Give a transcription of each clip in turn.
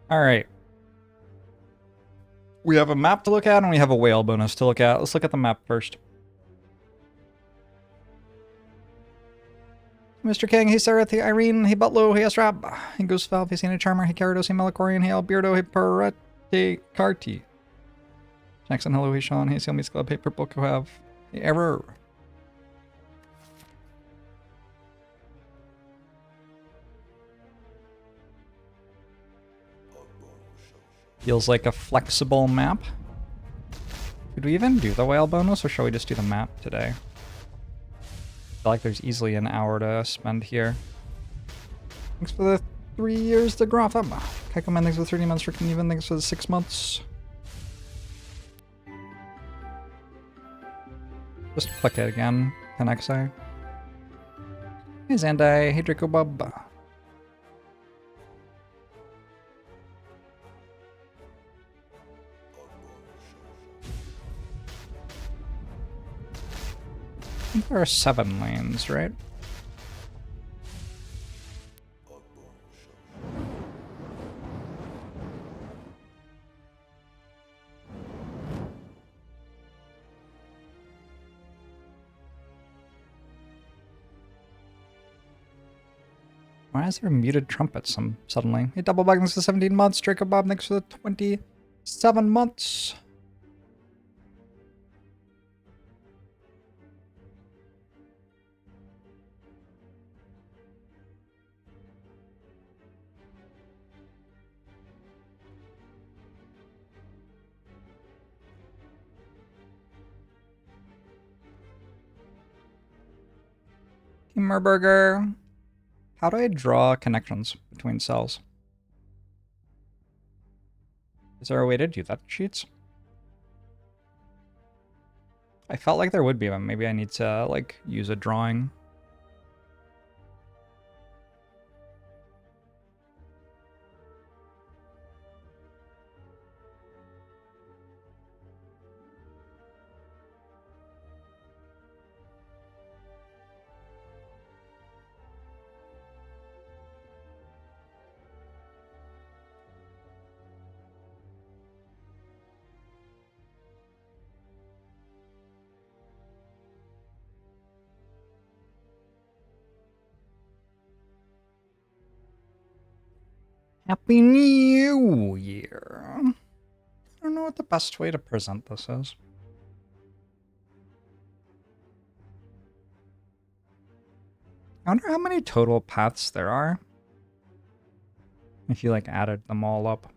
All right. We have a map to look at and we have a whale bonus to look at. Let's look at the map first. Mr. King, hey Sarah, hey Irene, hey Butlo, hey Astrab, hey Goose Valve, hey Santa Charmer, hey Gyarados, hey Melicorian, hey Albeardo, hey Perrette, hey Carty. Jackson, hello, hey Sean, hey Sealmeats Club, hey Purple Cohav, hey Error. Feels like a flexible map. Could we even do the whale bonus, or shall we just do the map today? I feel like there's easily an hour to spend here. Thanks for the 3 years to Grotham. Keikoman, thanks for the 30 months for Knieven, thanks for the 6 months. Just click it again, 10xi. Hey Zandai, hey Draco Bub. I think there are 7 lanes, right? Why is there muted trumpets suddenly? Hey, Double Bug, thanks for 17 months. Draco Bob, thanks for the 27 months. Kimmerberger. How do I draw connections between cells? Is there a way to do that, Sheets? I felt like there would be, but maybe I need to, like, use a drawing. Happy New Year. I don't know what the best way to present this is. I wonder how many total paths there are. If you, like, added them all up.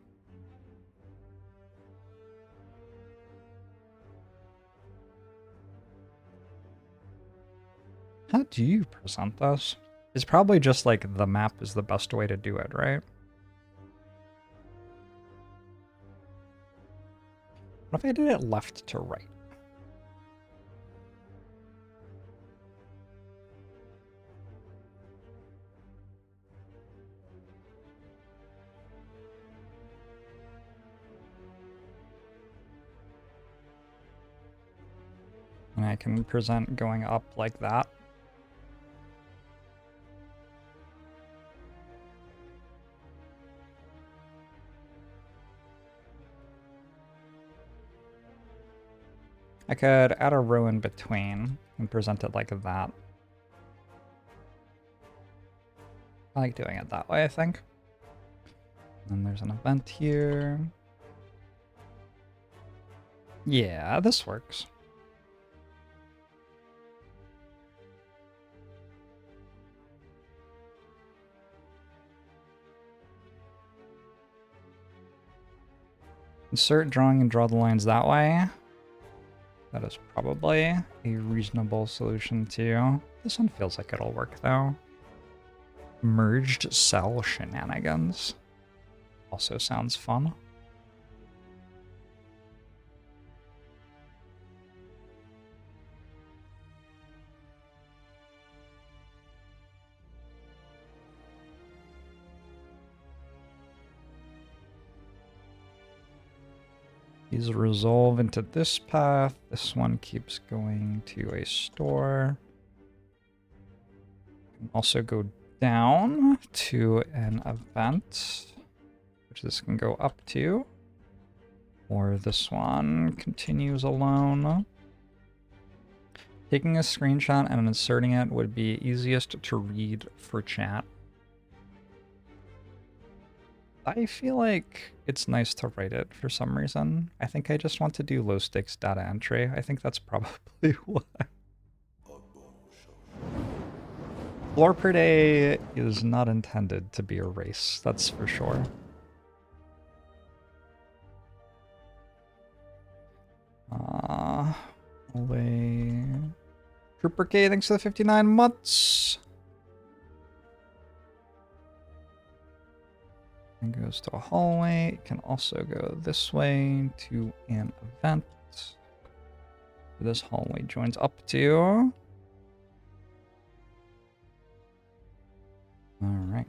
How do you present this? It's probably just, like, the map is the best way to do it, right? What if I did it left to right? And I can present going up like that. I could add a row in between and present it like that. I like doing it that way, I think. And then there's an event here. Yeah, this works. Insert drawing and draw the lines that way. That is probably a reasonable solution too. This one feels like it'll work though. Merged cell shenanigans. Also sounds fun. These resolve into this path. This one keeps going to a store. Can also go down to an event, which which this can go up to. Or this one continues alone. Taking a screenshot and inserting it would be easiest to read for chat. I feel like it's nice to write it for some reason. I think I just want to do low stakes data entry. I think that's probably why. Floor per day is not intended to be a race, that's for sure. Hallway. Trooper K, thanks for the 59 months. It goes to a hallway. It can also go this way to an event. This hallway joins up to. Alright.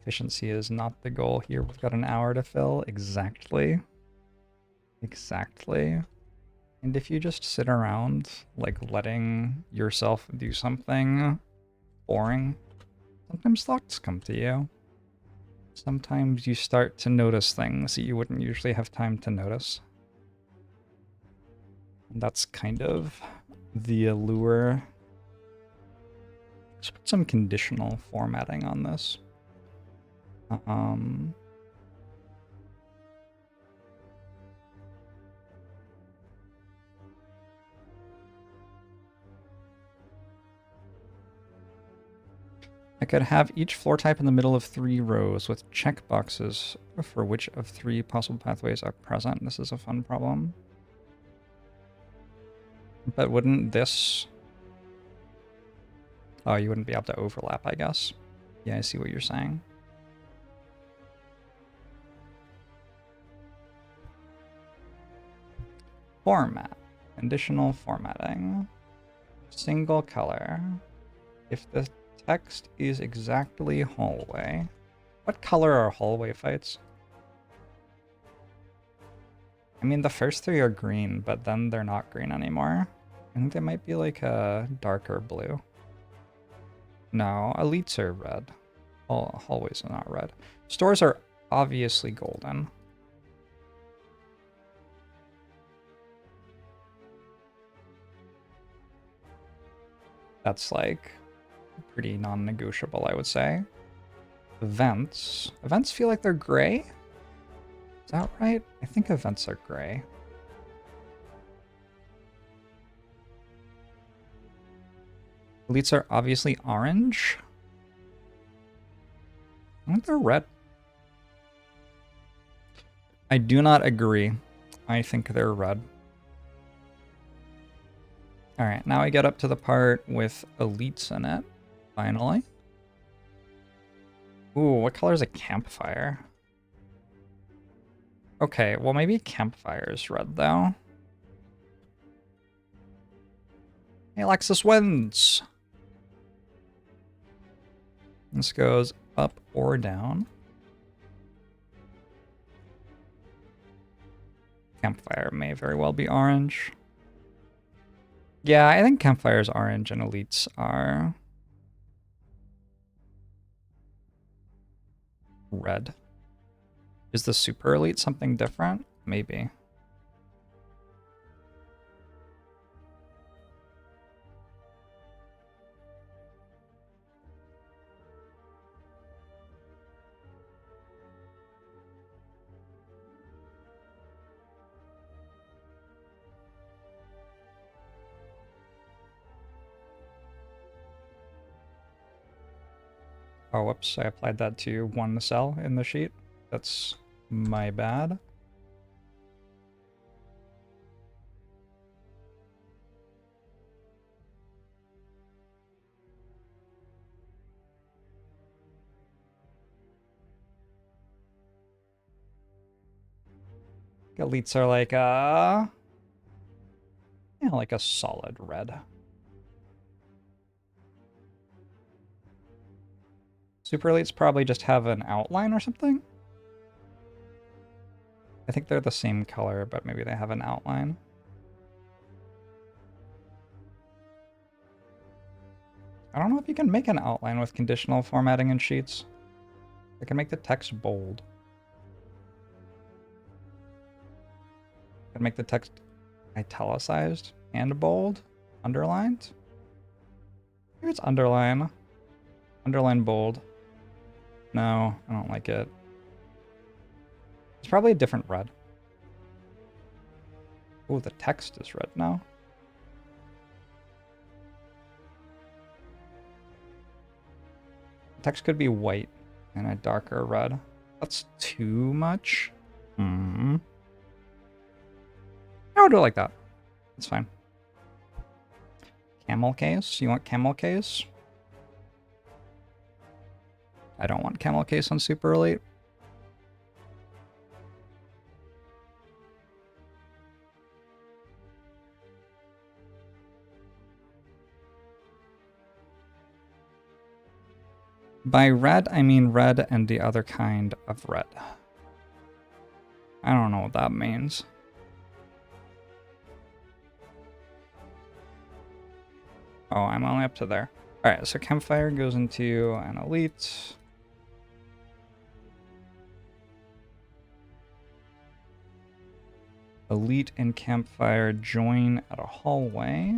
Efficiency is not the goal here. We've got an hour to fill. Exactly. Exactly. And if you just sit around, like, letting yourself do something boring, sometimes thoughts come to you. Sometimes you start to notice things that you wouldn't usually have time to notice. And that's kind of the allure. Let's put some conditional formatting on this. I could have each floor type in the middle of 3 rows with checkboxes for which of 3 possible pathways are present. This is a fun problem. But wouldn't this... Oh, you wouldn't be able to overlap, I guess. Yeah, I see what you're saying. Format. Conditional formatting. Single color. If the text is exactly hallway. What color are hallway fights? I mean, the first 3 are green, but then they're not green anymore. I think they might be like a darker blue. No, elites are red. Hallways are not red. Stores are obviously golden. That's like pretty non-negotiable, I would say. Events. Events feel like they're gray? Is that right? I think events are gray. Elites are obviously orange. I think they're red. I do not agree. I think they're red. Alright, now I get up to the part with elites in it. Finally. Ooh, what color is a campfire? Okay, well maybe campfire is red though. Hey, Alexis wins! This goes up or down. Campfire may very well be orange. Yeah, I think campfire is orange and elites are red. Is the super elite something different? Maybe. Oh, whoops, I applied that to one cell in the sheet. That's my bad. Elites are like a... yeah, like a solid red. Super elites probably just have an outline or something? I think they're the same color, but maybe they have an outline. I don't know if you can make an outline with conditional formatting in sheets. I can make the text bold. Could make the text italicized and bold, underlined. Maybe it's underline. Underline bold. No, I don't like it. It's probably a different red. Oh, the text is red now. The text could be white and a darker red. That's too much. I'll do it like that. It's fine. Camel case? You want camel case? I don't want camel case on Super Elite. By red, I mean red and the other kind of red. I don't know what that means. Oh, I'm only up to there. Alright, so campfire goes into an elite. Elite and campfire join at a hallway.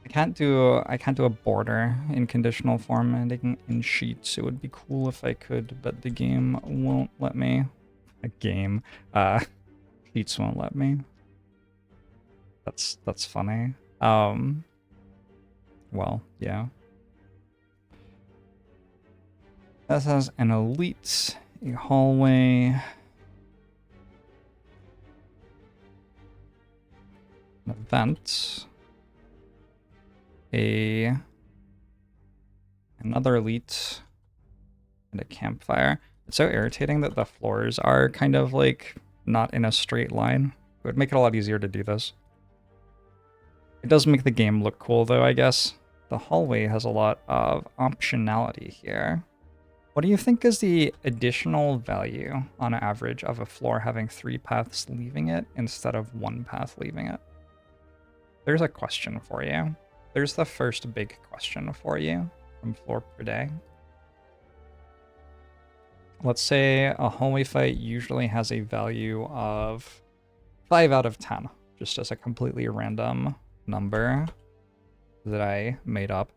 I can't do a border in conditional formatting in Sheets. It would be cool if I could, but the game won't let me. Sheets won't let me. That's funny. Well, yeah. That has an elite, a hallway, an event, another elite, and a campfire. It's so irritating that the floors are kind of like not in a straight line. It would make it a lot easier to do this. It does make the game look cool though, I guess. The hallway has a lot of optionality here. What do you think is the additional value on average of a floor having 3 paths leaving it instead of 1 path leaving it? There's a question for you. There's the first big question for you from floorperday. Let's say a hallway fight usually has a value of 5 out of 10, just as a completely random number that I made up.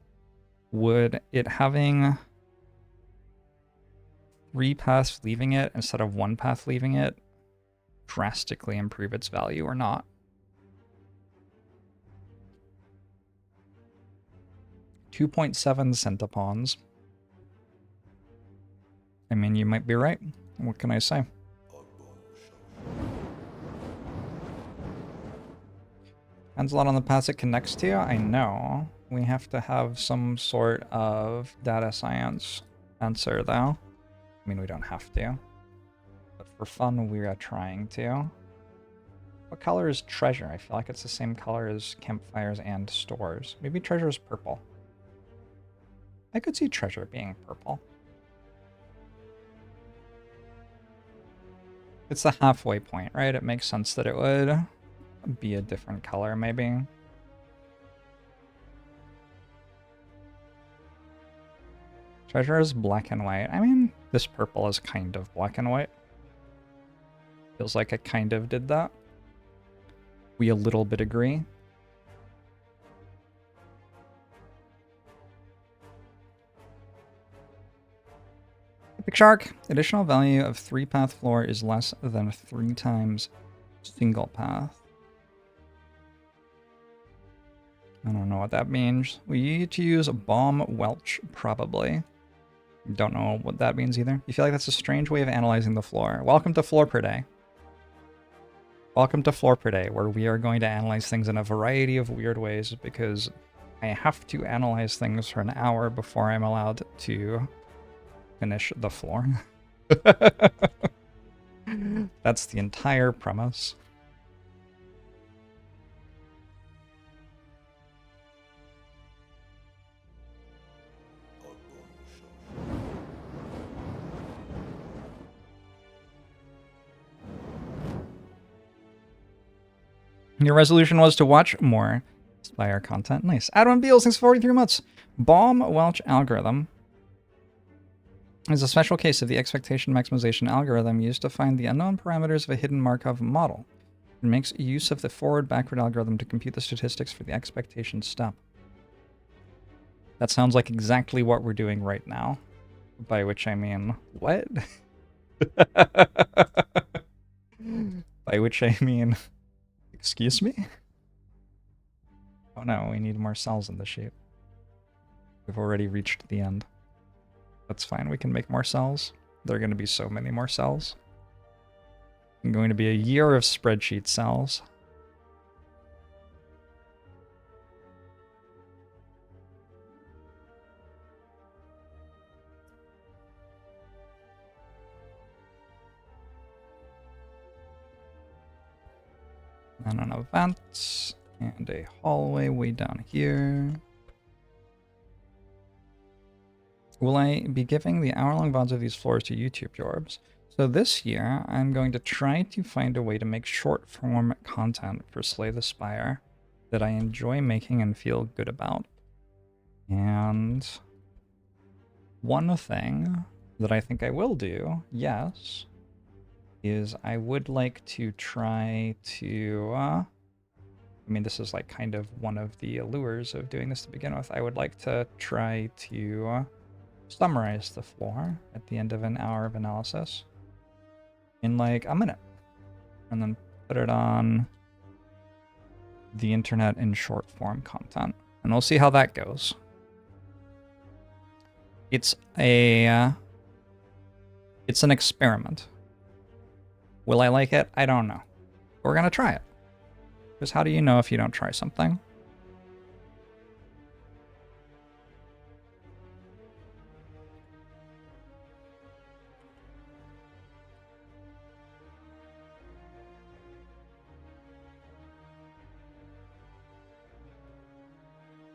Would it having 3 paths leaving it instead of 1 path leaving it drastically improve its value or not? $2.7 centipawns. I mean, you might be right. What can I say? Depends a lot on the paths it connects to. I know. We have to have some sort of data science answer, though. I mean, we don't have to. But for fun, we are trying to. What color is treasure? I feel like it's the same color as campfires and stores. Maybe treasure is purple. I could see treasure being purple. It's the halfway point, right? It makes sense that it would be a different color, maybe. Treasure is black and white. I mean, this purple is kind of black and white. Feels like I kind of did that. We a little bit agree. Epic Shark. Additional value of 3 path floor is less than 3 times single path. I don't know what that means. We need to use a bomb welch, probably. Don't know what that means either. You feel like that's a strange way of analyzing the floor. Welcome to floorperday. Welcome to floorperday, where we are going to analyze things in a variety of weird ways because I have to analyze things for an hour before I'm allowed to finish the floor. That's the entire premise. Your resolution was to watch more Spire content. Nice. Adam Beals, thanks for 43 months. Bomb Welch algorithm. is a special case of the expectation maximization algorithm used to find the unknown parameters of a hidden Markov model. It makes use of the forward-backward algorithm to compute the statistics for the expectation step. That sounds like exactly what we're doing right now. By which I mean, what? By which I mean, excuse me? Oh no, we need more cells in the shape. We've already reached the end. That's fine, we can make more cells. There are going to be so many more cells. It's going to be a year of spreadsheet cells. And an event, and a hallway way down here. Will I be giving the hour-long VODs of these floors to YouTube Jorbs? So this year, I'm going to try to find a way to make short-form content for Slay the Spire that I enjoy making and feel good about. And one thing that I think I will do, yes, is I would like to try to, I mean, this is like kind of one of the allures of doing this to begin with. I would like to try to summarize the floor at the end of an hour of analysis in like a minute, and then put it on the internet in short form content, and we'll see how that goes. It's an experiment. Will I like it? I don't know. We're gonna try it. Because how do you know if you don't try something?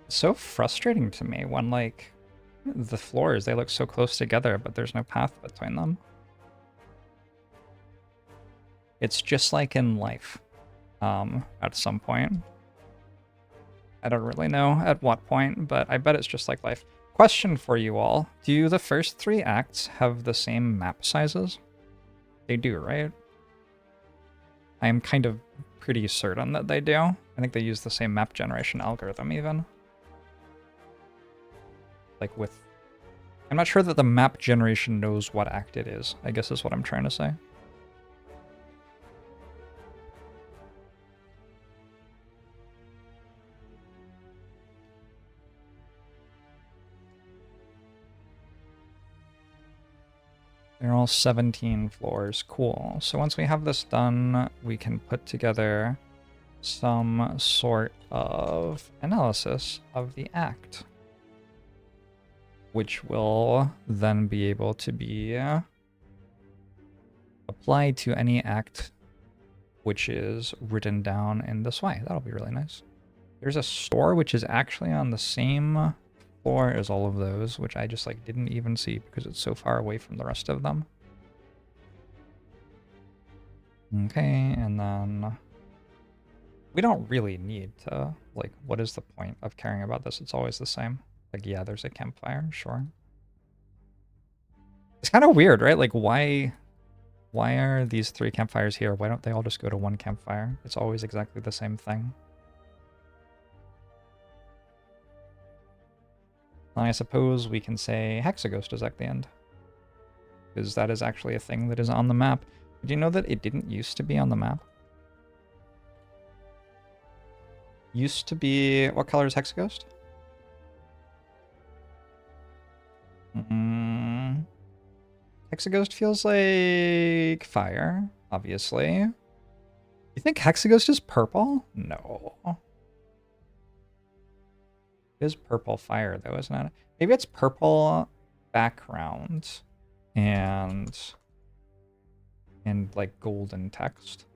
It's so frustrating to me when, like, the floors, they look so close together, but there's no path between them. It's just like in life, at some point. I don't really know at what point, but I bet it's just like life. Question for you all. Do the first 3 acts have the same map sizes? They do, right? I am kind of pretty certain that they do. I think they use the same map generation algorithm even. Like with... I'm not sure that the map generation knows what act it is, I guess is what I'm trying to say. They're all 17 floors. Cool. So once we have this done, we can put together some sort of analysis of the act, which will then be able to be applied to any act which is written down in this way. That'll be really nice. There's a store which is actually on the same floor as all of those, which I just like didn't even see because it's so far away from the rest of them. Okay, and then we don't really need to, like, what is the point of caring about this? It's always the same. Like, yeah, there's a campfire, sure. It's kind of weird, right? Like, why are these 3 campfires here? Why don't they all just go to 1 campfire? It's always exactly the same thing. And I suppose we can say Hexaghost is at the end, because that is actually a thing that is on the map. Did you know that it didn't used to be on the map? Used to be... What color is Hexaghost? Hexaghost feels like fire, obviously. You think Hexaghost is purple? No. It is purple fire, though, isn't it? Maybe it's purple background and like golden text.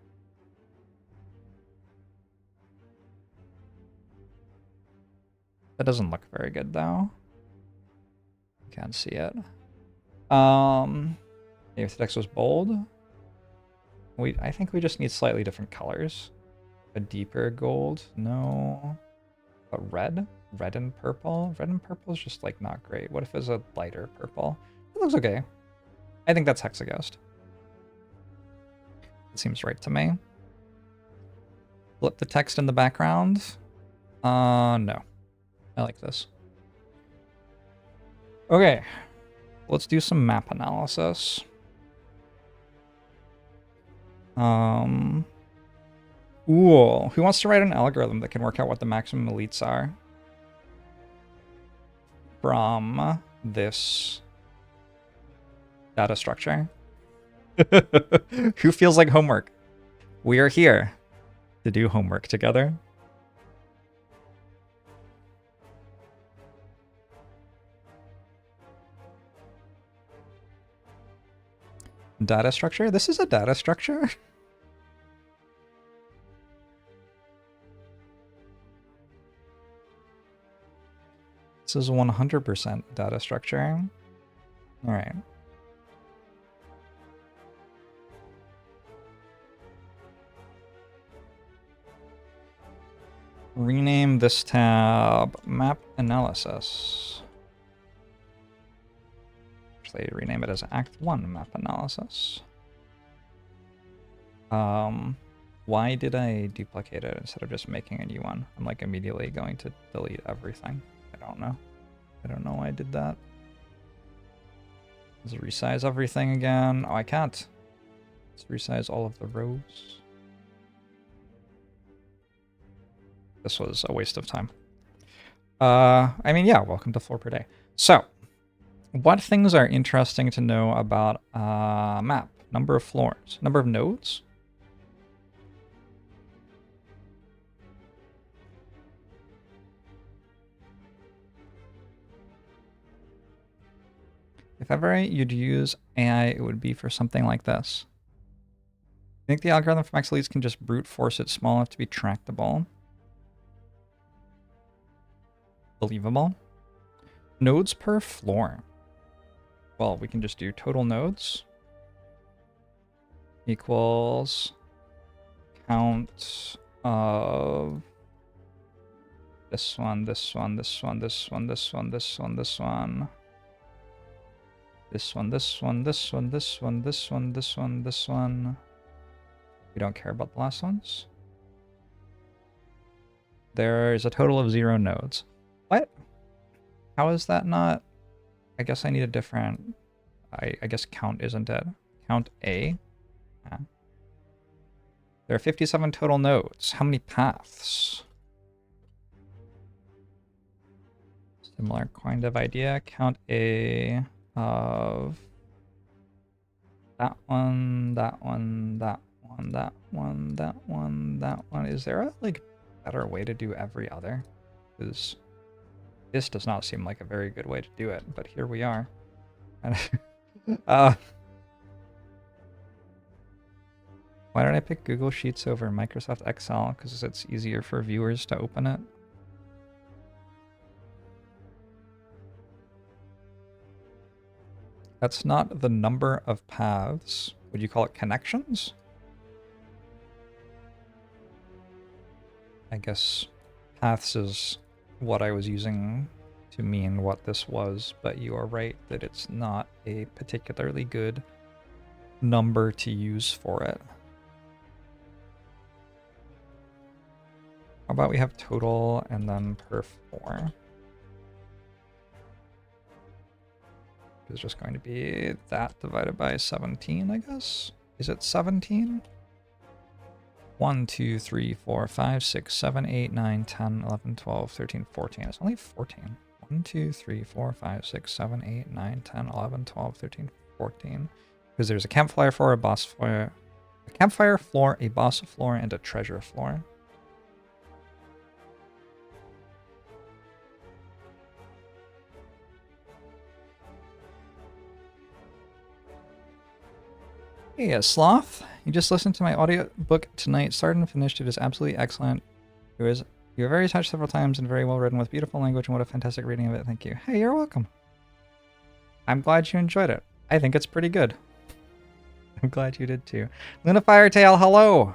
That doesn't look very good, though. Can't see it. If the text was bold, I think we just need slightly different colors. A deeper gold, no. But red and purple. Red and purple is just like not great. What if it's a lighter purple? It looks okay. I think that's Hexaghost. It seems right to me. Flip the text in the background. No. I like this. Okay. Let's do some map analysis. Ooh. Who wants to write an algorithm that can work out what the maximum elites are from this data structure? Who feels like homework? We are here to do homework together. Data structure? This is a data structure? This is 100% data structure. All right. Rename this tab Map Analysis. Actually, rename it as Act 1 Map Analysis. Why did I duplicate it instead of just making a new one? I'm like immediately going to delete everything. I don't know. I don't know why I did that. Let's resize everything again. Oh, I can't. Let's resize all of the rows. This was a waste of time. I mean, yeah, welcome to Floor Per Day. So, what things are interesting to know about a map? Number of floors. Number of nodes? If ever you'd use AI, it would be for something like this. I think the algorithm for max elites can just brute force it small enough to be tractable. Believable. Nodes per floor. Well, we can just do total nodes equals count of this one, this one, this one, this one, this one, this one, this one. This one, this one, this one, this one, this one, this one, this one. We don't care about the last ones. There's a total of 0 nodes. What? How is that not? I guess I need a different... I guess count isn't it. Count A. Yeah. There are 57 total nodes. How many paths? Similar kind of idea. Count A of that one, that one, that one, that one, that one, that one. Is there a like better way to do every other? Because this does not seem like a very good way to do it, but here we are. Why did I pick Google Sheets over Microsoft Excel? Because it's easier for viewers to open it. That's not the number of paths. Would you call it connections? I guess paths is what I was using to mean what this was, but you are right that it's not a particularly good number to use for it. How about we have total and then per floor? It's just going to be that divided by 17, I guess. Is it 17? 1, 2, 3, 4, 5, 6, 7, 8, 9, 10, 11, 12, 13, 14. It's only 14. 1, 2, 3, 4, 5, 6, 7, 8, 9, 10, 11, 12, 13, 14. Because there's a campfire floor, a boss floor, a campfire floor, a boss floor, and a treasure floor. Hey, Sloth. You just listened to my audiobook tonight. Started and finished. It is absolutely excellent. You were very touched several times and very well written with beautiful language, and what a fantastic reading of it. Thank you. Hey, you're welcome. I'm glad you enjoyed it. I think it's pretty good. I'm glad you did too. Luna Firetail, hello.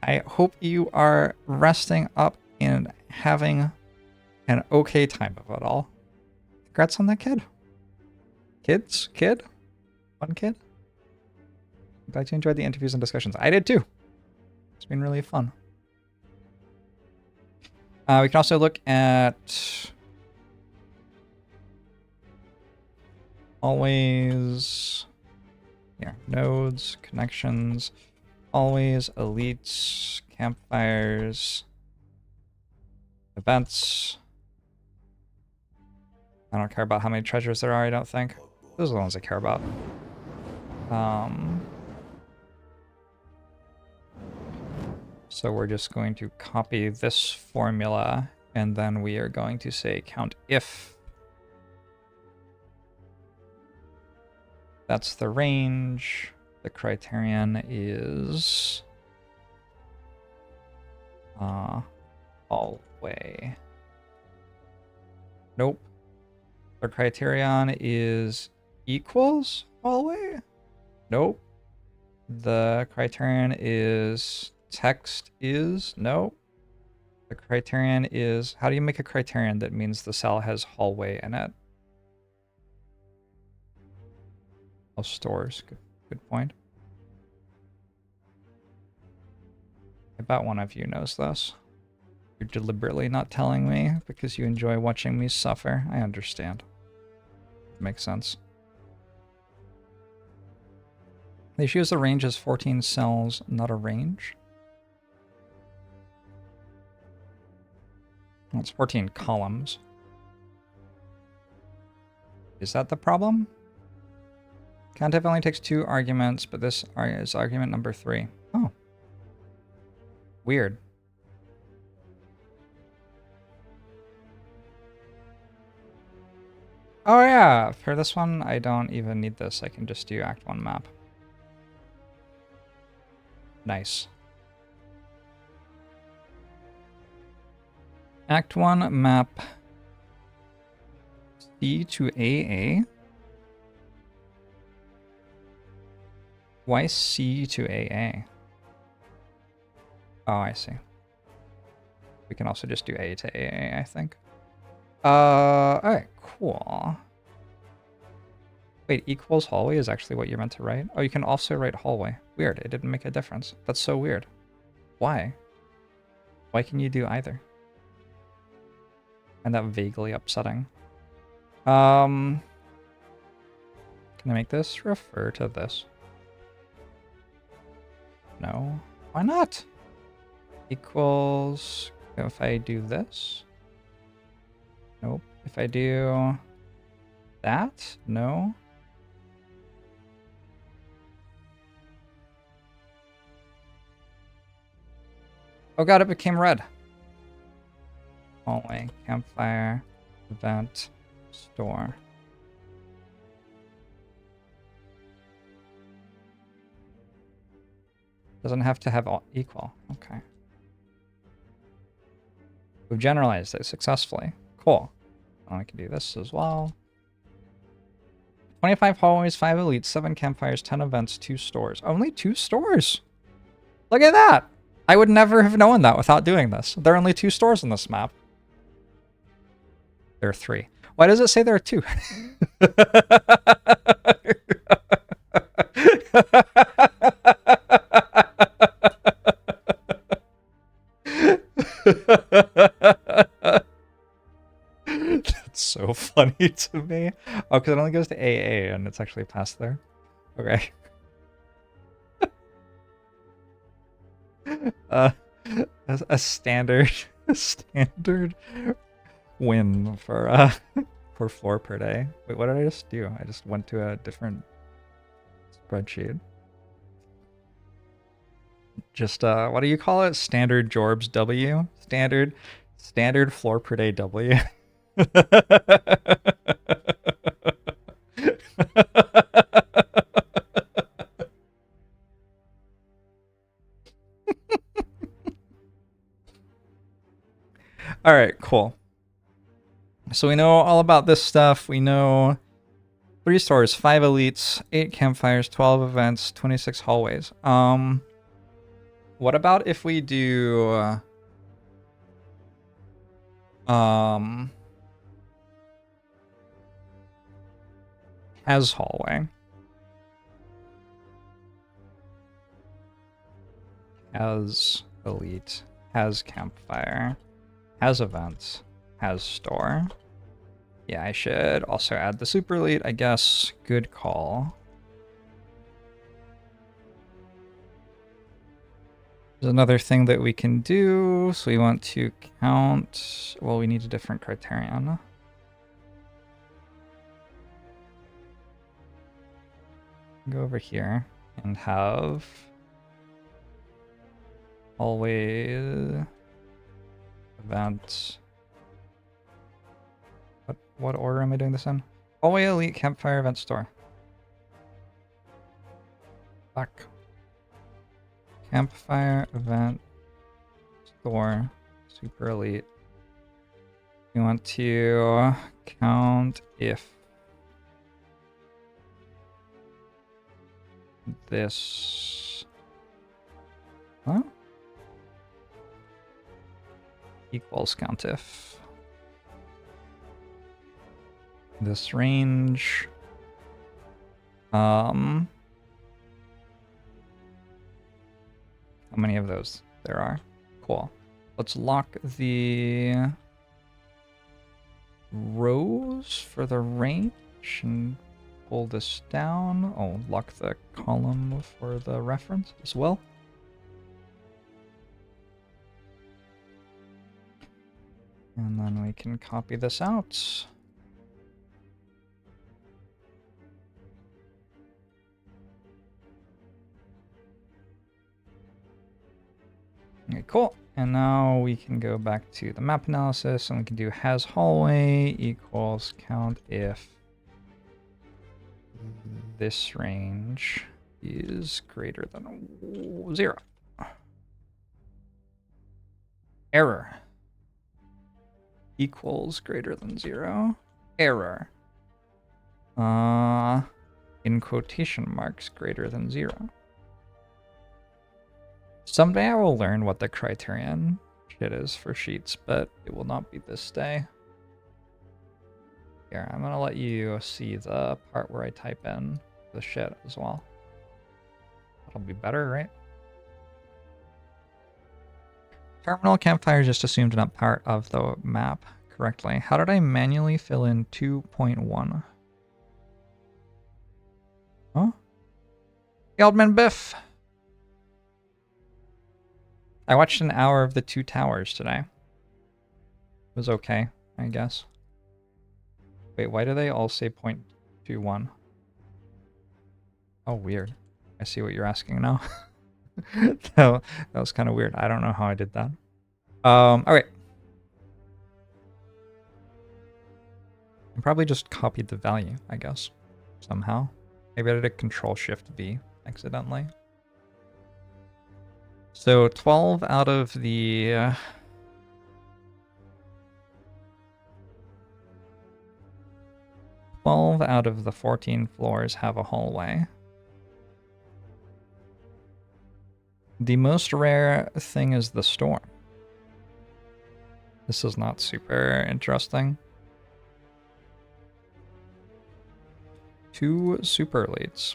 I hope you are resting up and having an okay time of it all. Congrats on that kid. Kid? One kid? I'm glad you enjoyed the interviews and discussions. I did too. It's been really fun. We can also look at always, yeah, nodes, connections, always, elites, campfires, events. I don't care about how many treasures there are, I don't think. Those are the ones I care about. So we're just going to copy this formula, and then we are going to say count if. That's the range. The criterion is hallway. Nope. The criterion is equals hallway? Nope. The criterion is text is? No. The criterion is, how do you make a criterion that means the cell has hallway in it? Oh, stores. Good point. I bet one of you knows this. You're deliberately not telling me because you enjoy watching me suffer. I understand. Makes sense. They should use the range as 14 cells, not a range. Well, it's 14 columns. Is that the problem? COUNTIF only takes 2 arguments, but this is argument number 3. Oh. Weird. Oh yeah, for this one, I don't even need this. I can just do Act 1 map. Nice. Act 1 map C to AA. Why C to AA? Oh, I see. We can also just do A to AA, I think. Alright, cool. Wait, equals hallway is actually what you're meant to write? Oh, you can also write hallway. Weird, it didn't make a difference. That's so weird. Why? Why can you do either? And that vaguely upsetting. Can I make this refer to this? No. Why not? Equals, if I do this? Nope. If I do that? No. Oh god, it became red. Hallway, campfire, event, store. Doesn't have to have all equal. Okay. We've generalized it successfully. Cool. Oh, I can do this as well. 25 hallways, 5 elites, 7 campfires, 10 events, 2 stores. Only 2 stores? Look at that! I would never have known that without doing this. There are only 2 stores in this map. There are 3. Why does it say there are 2? That's so funny to me. Oh, because it only goes to AA and it's actually past there. Okay. A standard win for floor per day. Wait, what did I just do? I just went to a different spreadsheet. Just what do you call it? Standard JORBS W? Standard floor per day W. All right, cool. So we know all about this stuff. We know 3 stores, 5 elites, 8 campfires, 12 events, 26 hallways. What about if we do Has hallway. Has elite. Has campfire. Has events. Has store. Yeah, I should also add the super elite, I guess. Good call. There's another thing that we can do. So we want to count. Well, we need a different criterion. Go over here and have hallway event. What order am I doing this in? Hallway elite campfire event store. Fuck. Campfire event store super elite. We want to count if this equals count if this range how many of those there are. Cool. Let's lock the rows for the range and pull this down. Oh, lock the column for the reference as well. And then we can copy this out. Okay, cool. And now we can go back to the map analysis and we can do has hallway equals count if this range is greater than 0. Error equals greater than 0. Error. In quotation marks greater than 0. Someday I will learn what the criterion shit is for sheets, but it will not be this day. Here, I'm gonna let you see the part where I type in the shit as well. That'll be better, right? Terminal campfire just assumed not part of the map correctly. How did I manually fill in 2.1? Huh? Geldman Biff! I watched an hour of the 2 Towers today. It was okay, I guess. Wait, why do they all say 0.21? Oh, weird. I see what you're asking now. That was kind of weird. I don't know how I did that. Alright. I probably just copied the value, I guess. Somehow. Maybe I did a Control-Shift-V accidentally. So 12 out of the 12 out of the 14 floors have a hallway. The most rare thing is the storm. This is not super interesting. 2 super elites.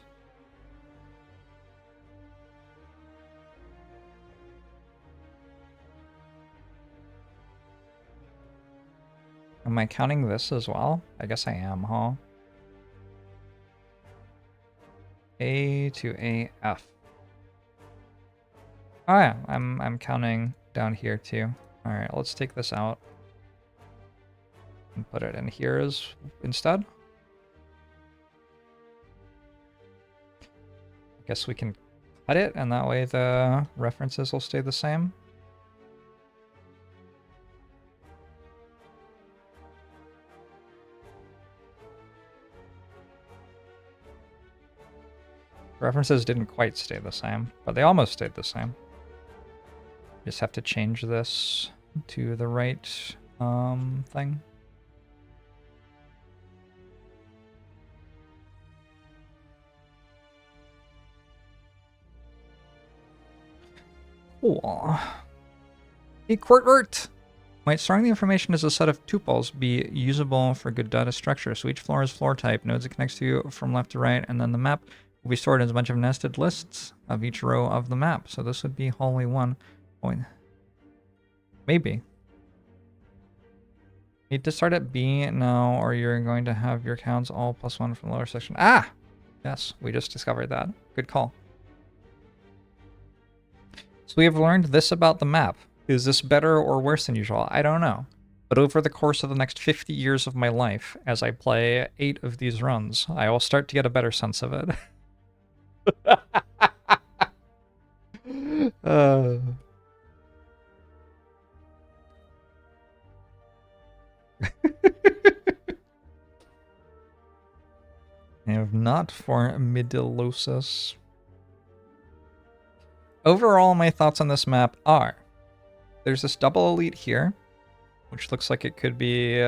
Am I counting this as well? I guess I am, huh? A to AF. Oh yeah, I'm counting down here too. All right, let's take this out and put it in here as instead. I guess we can cut it, and that way the references will stay the same. References didn't quite stay the same, but they almost stayed the same. Just have to change this to the right thing. Cool. Hey, Quartvert! Might storing the information as a set of tuples be usable for good data structure? So each floor is floor type, nodes it connects to from left to right, and then the map will be stored as a bunch of nested lists of each row of the map. So this would be wholly one point. Maybe. Need to start at B now, or you're going to have your counts all +1 from the lower section. Ah! Yes, we just discovered that. Good call. So we have learned this about the map. Is this better or worse than usual? I don't know. But over the course of the next 50 years of my life, as I play 8 of these runs, I will start to get a better sense of it. I have not for Midillosis. Overall, my thoughts on this map are... There's this double elite here, which looks like it could be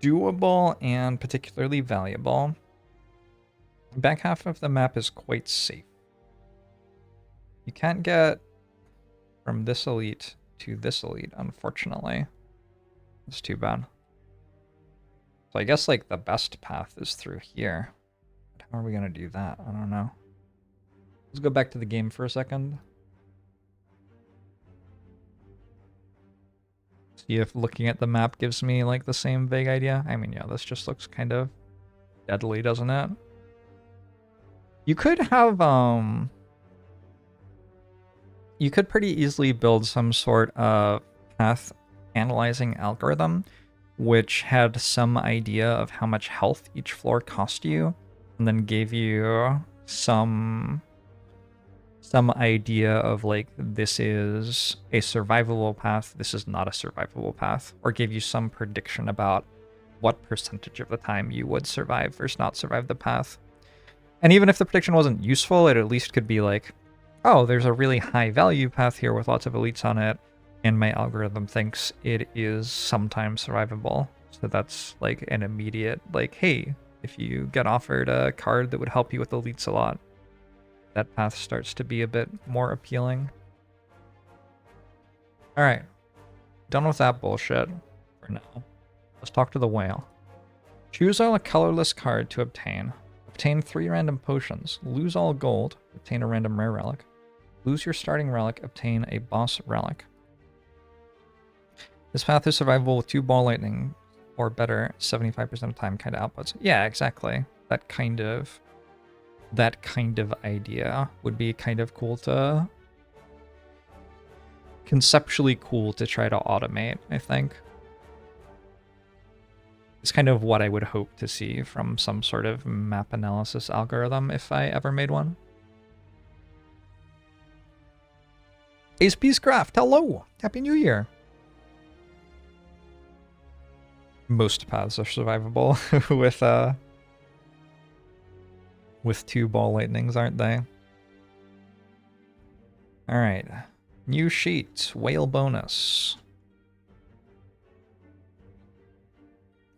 doable and particularly valuable. The back half of the map is quite safe. You can't get from this elite to this elite, unfortunately. It's too bad. So I guess like the best path is through here. But how are we gonna do that? I don't know. Let's go back to the game for a second. See if looking at the map gives me like the same vague idea. I mean, yeah, this just looks kind of deadly, doesn't it? You could have, you could pretty easily build some sort of path analyzing algorithm which had some idea of how much health each floor cost you, and then gave you some idea of like, this is a survivable path, this is not a survivable path, or give you some prediction about what percentage of the time you would survive versus not survive the path. And even if the prediction wasn't useful, it at least could be like, oh, there's a really high value path here with lots of elites on it, and my algorithm thinks it is sometimes survivable. So that's like an immediate, like, hey, if you get offered a card that would help you with elites a lot, that path starts to be a bit more appealing. Alright. Done with that bullshit for now. Let's talk to the whale. Choose a colorless card to obtain. Obtain 3 random potions. Lose all gold. Obtain a random rare relic. Lose your starting relic. Obtain a boss relic. This path is survivable with 2 ball lightning or better 75% of the time kind of outputs. Yeah, exactly. That kind of idea would be kind of cool to... conceptually cool to try to automate, I think. It's kind of what I would hope to see from some sort of map analysis algorithm if I ever made one. Ace Peacecraft, hello! Happy New Year! Most paths are survivable with 2 ball lightnings, aren't they? Alright. New sheet. Whale bonus.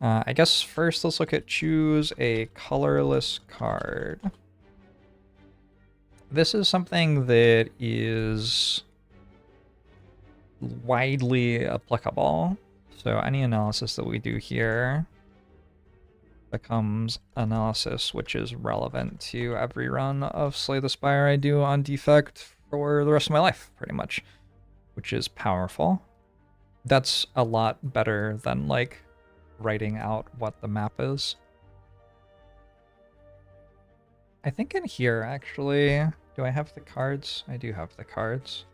I guess first let's look at choose a colorless card. This is something that is widely applicable. So any analysis that we do here becomes analysis which is relevant to every run of Slay the Spire I do on defect for the rest of my life, pretty much, which is powerful. That's a lot better than like writing out what the map is. I think in here, actually, do I have the cards? I do have the cards.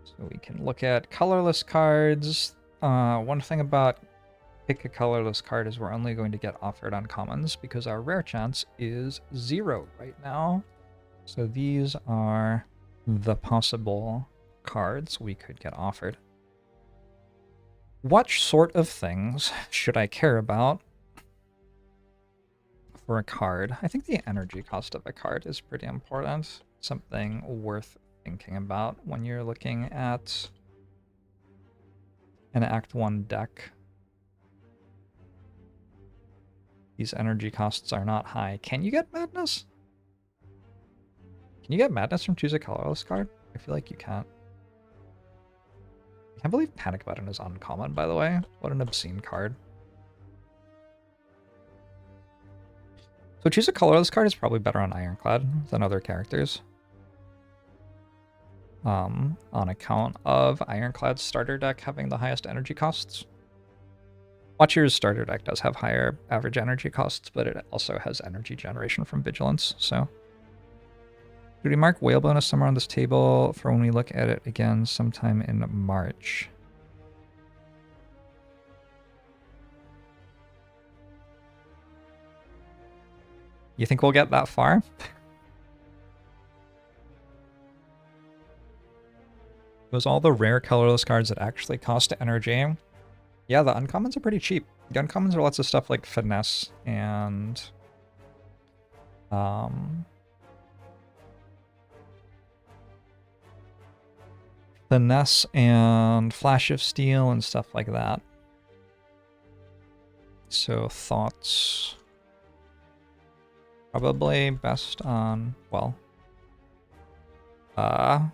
So we can look at colorless cards. One thing about pick a colorless card is we're only going to get offered uncommons because our rare chance is 0 right now. So these are the possible cards we could get offered. What sort of things should I care about for a card? I think the energy cost of a card is pretty important. Something worth thinking about when you're looking at an Act 1 deck. These energy costs are not high. Can you get Madness? Can you get Madness from choose a colorless card? I feel like you can't. Can't believe Panic Button is uncommon, by the way. What an obscene card. So choose a colorless card is probably better on Ironclad than other characters. On account of Ironclad's starter deck having the highest energy costs. Watcher's starter deck does have higher average energy costs, but it also has energy generation from Vigilance, so. Should we mark whale bonus somewhere on this table for when we look at it again sometime in March? You think we'll get that far? It was all the rare colorless cards that actually cost energy. Yeah, the uncommons are pretty cheap. The uncommons are lots of stuff like Finesse and... Finesse and Flash of Steel and stuff like that. So thoughts... Probably best on, well... I'm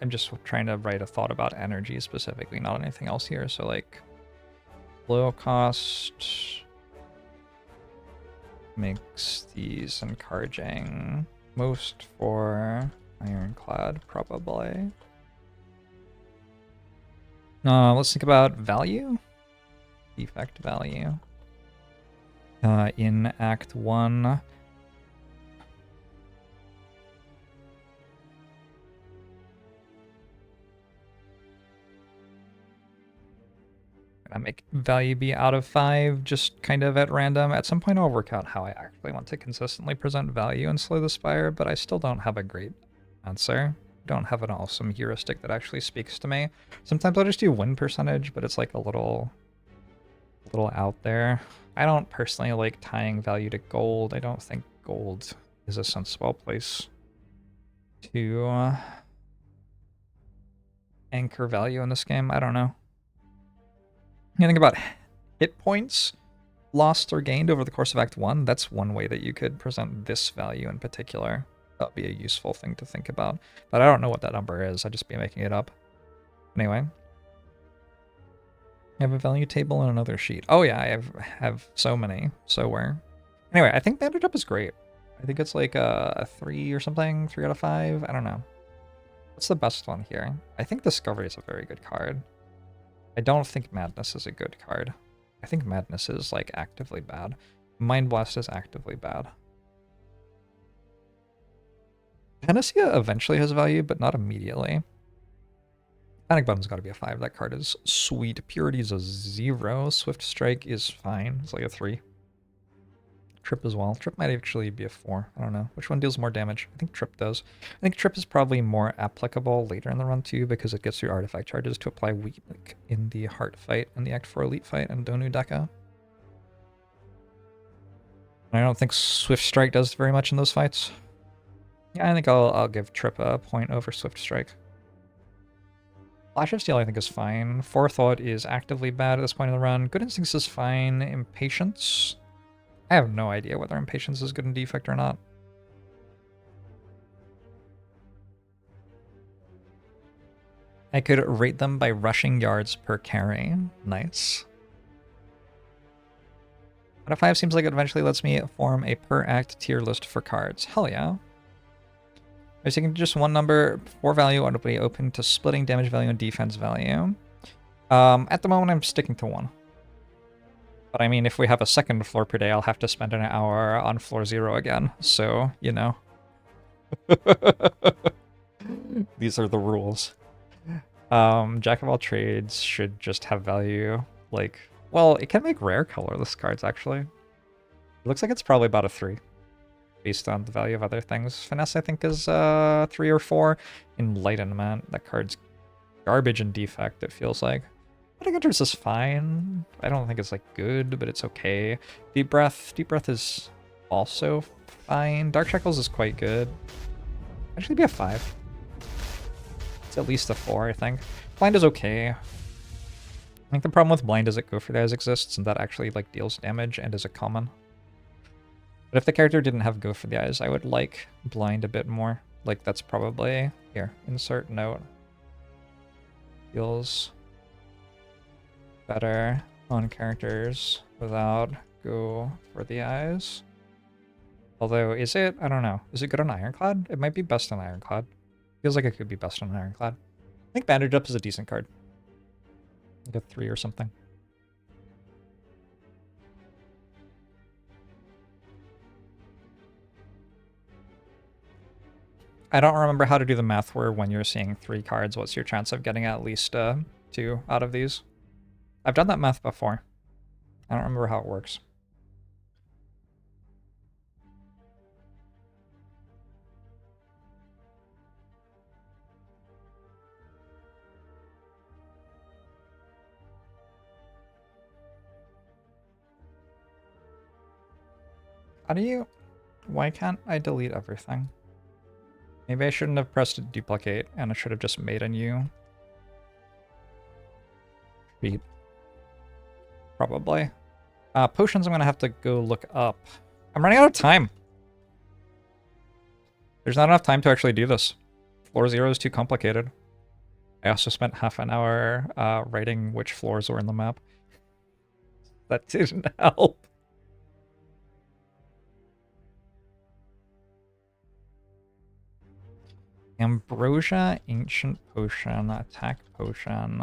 just trying to write a thought about energy specifically, not anything else here. So like low cost makes these encouraging most for Ironclad, probably. Let's think about value. Defect value. In Act 1. I make value be out of 5 just kind of at random. At some point I'll work out how I actually want to consistently present value in Slay the Spire, but I still don't have a great answer. Don't have an awesome heuristic that actually speaks to me. Sometimes I'll just do win percentage, but it's like a little out there. I don't personally like tying value to gold. I don't think gold is a sensible place to anchor value in this game. I don't know. You think about hit points lost or gained over the course of Act 1. That's one way that you could present this value in particular. That would be a useful thing to think about. But I don't know what that number is. I'd just be making it up. Anyway. I have a value table and another sheet. Oh yeah, I have so many. So where? Anyway, I think ManyJorbs is great. I think it's like a 3 or something. 3 out of 5. I don't know. What's the best one here? I think Discovery is a very good card. I don't think Madness is a good card. I think Madness is, like, actively bad. Mind Blast is actively bad. Panacea eventually has value, but not immediately. Panic Button's gotta be a 5. That card is sweet. Purity is a 0. Swift Strike is fine. It's like a 3. Trip as well. Trip might actually be a 4. I don't know. Which one deals more damage? I think Trip does. I think Trip is probably more applicable later in the run too, because it gets your artifact charges to apply weak in the Heart fight and the Act 4 Elite fight and Donu Deka. I don't think Swift Strike does very much in those fights. Yeah, I think I'll give Trip a point over Swift Strike. Flash of Steel I think is fine. Forethought is actively bad at this point in the run. Good Instincts is fine. Impatience... I have no idea whether Impatience is good in Defect or not. I could rate them by rushing yards per carry. Nice. Out of 5 seems like it eventually lets me form a per act tier list for cards. Hell yeah. I was thinking just one number, 4 value, ought to be open to splitting damage value and defense value. At the moment I'm sticking to 1. But I mean, if we have a second floor per day, I'll have to spend an hour on floor 0 again. So, you know. These are the rules. Jack of all trades should just have value. Like, well, it can make rare colorless cards, actually. It looks like it's probably about a 3. Based on the value of other things. Finesse, I think, is 3 or 4. Enlightenment, that card's garbage in Defect, it feels like. Cutting Interest is fine. I don't think it's like good, but it's okay. Deep Breath is also fine. Dark Shackles is quite good. Actually be a 5. It's at least a 4, I think. Blind is okay. I think the problem with Blind is that Go for the Eyes exists, and that actually like deals damage and is a common. But if the character didn't have Go for the Eyes, I would like Blind a bit more. Like that's probably here. Insert note. feels better on characters without go for the eyes. Although, is it? I don't know. Is it good on Ironclad? It might be best on Ironclad. Feels like it could be best on Ironclad. I think ManyJorbs is a decent card. Like a 3 or something. I don't remember how to do the math where when you're seeing 3 cards, what's your chance of getting at least 2 out of these? I've done that math before. I don't remember how it works. How do you... Why can't I delete everything? Maybe I shouldn't have pressed duplicate, and I should have just made a new sheet. Probably. Potions I'm gonna have to go look up. I'm running out of time. There's not enough time to actually do this. Floor 0 is too complicated. I also spent half an hour writing which floors were in the map. That didn't help. Ambrosia, Ancient Potion, Attack Potion.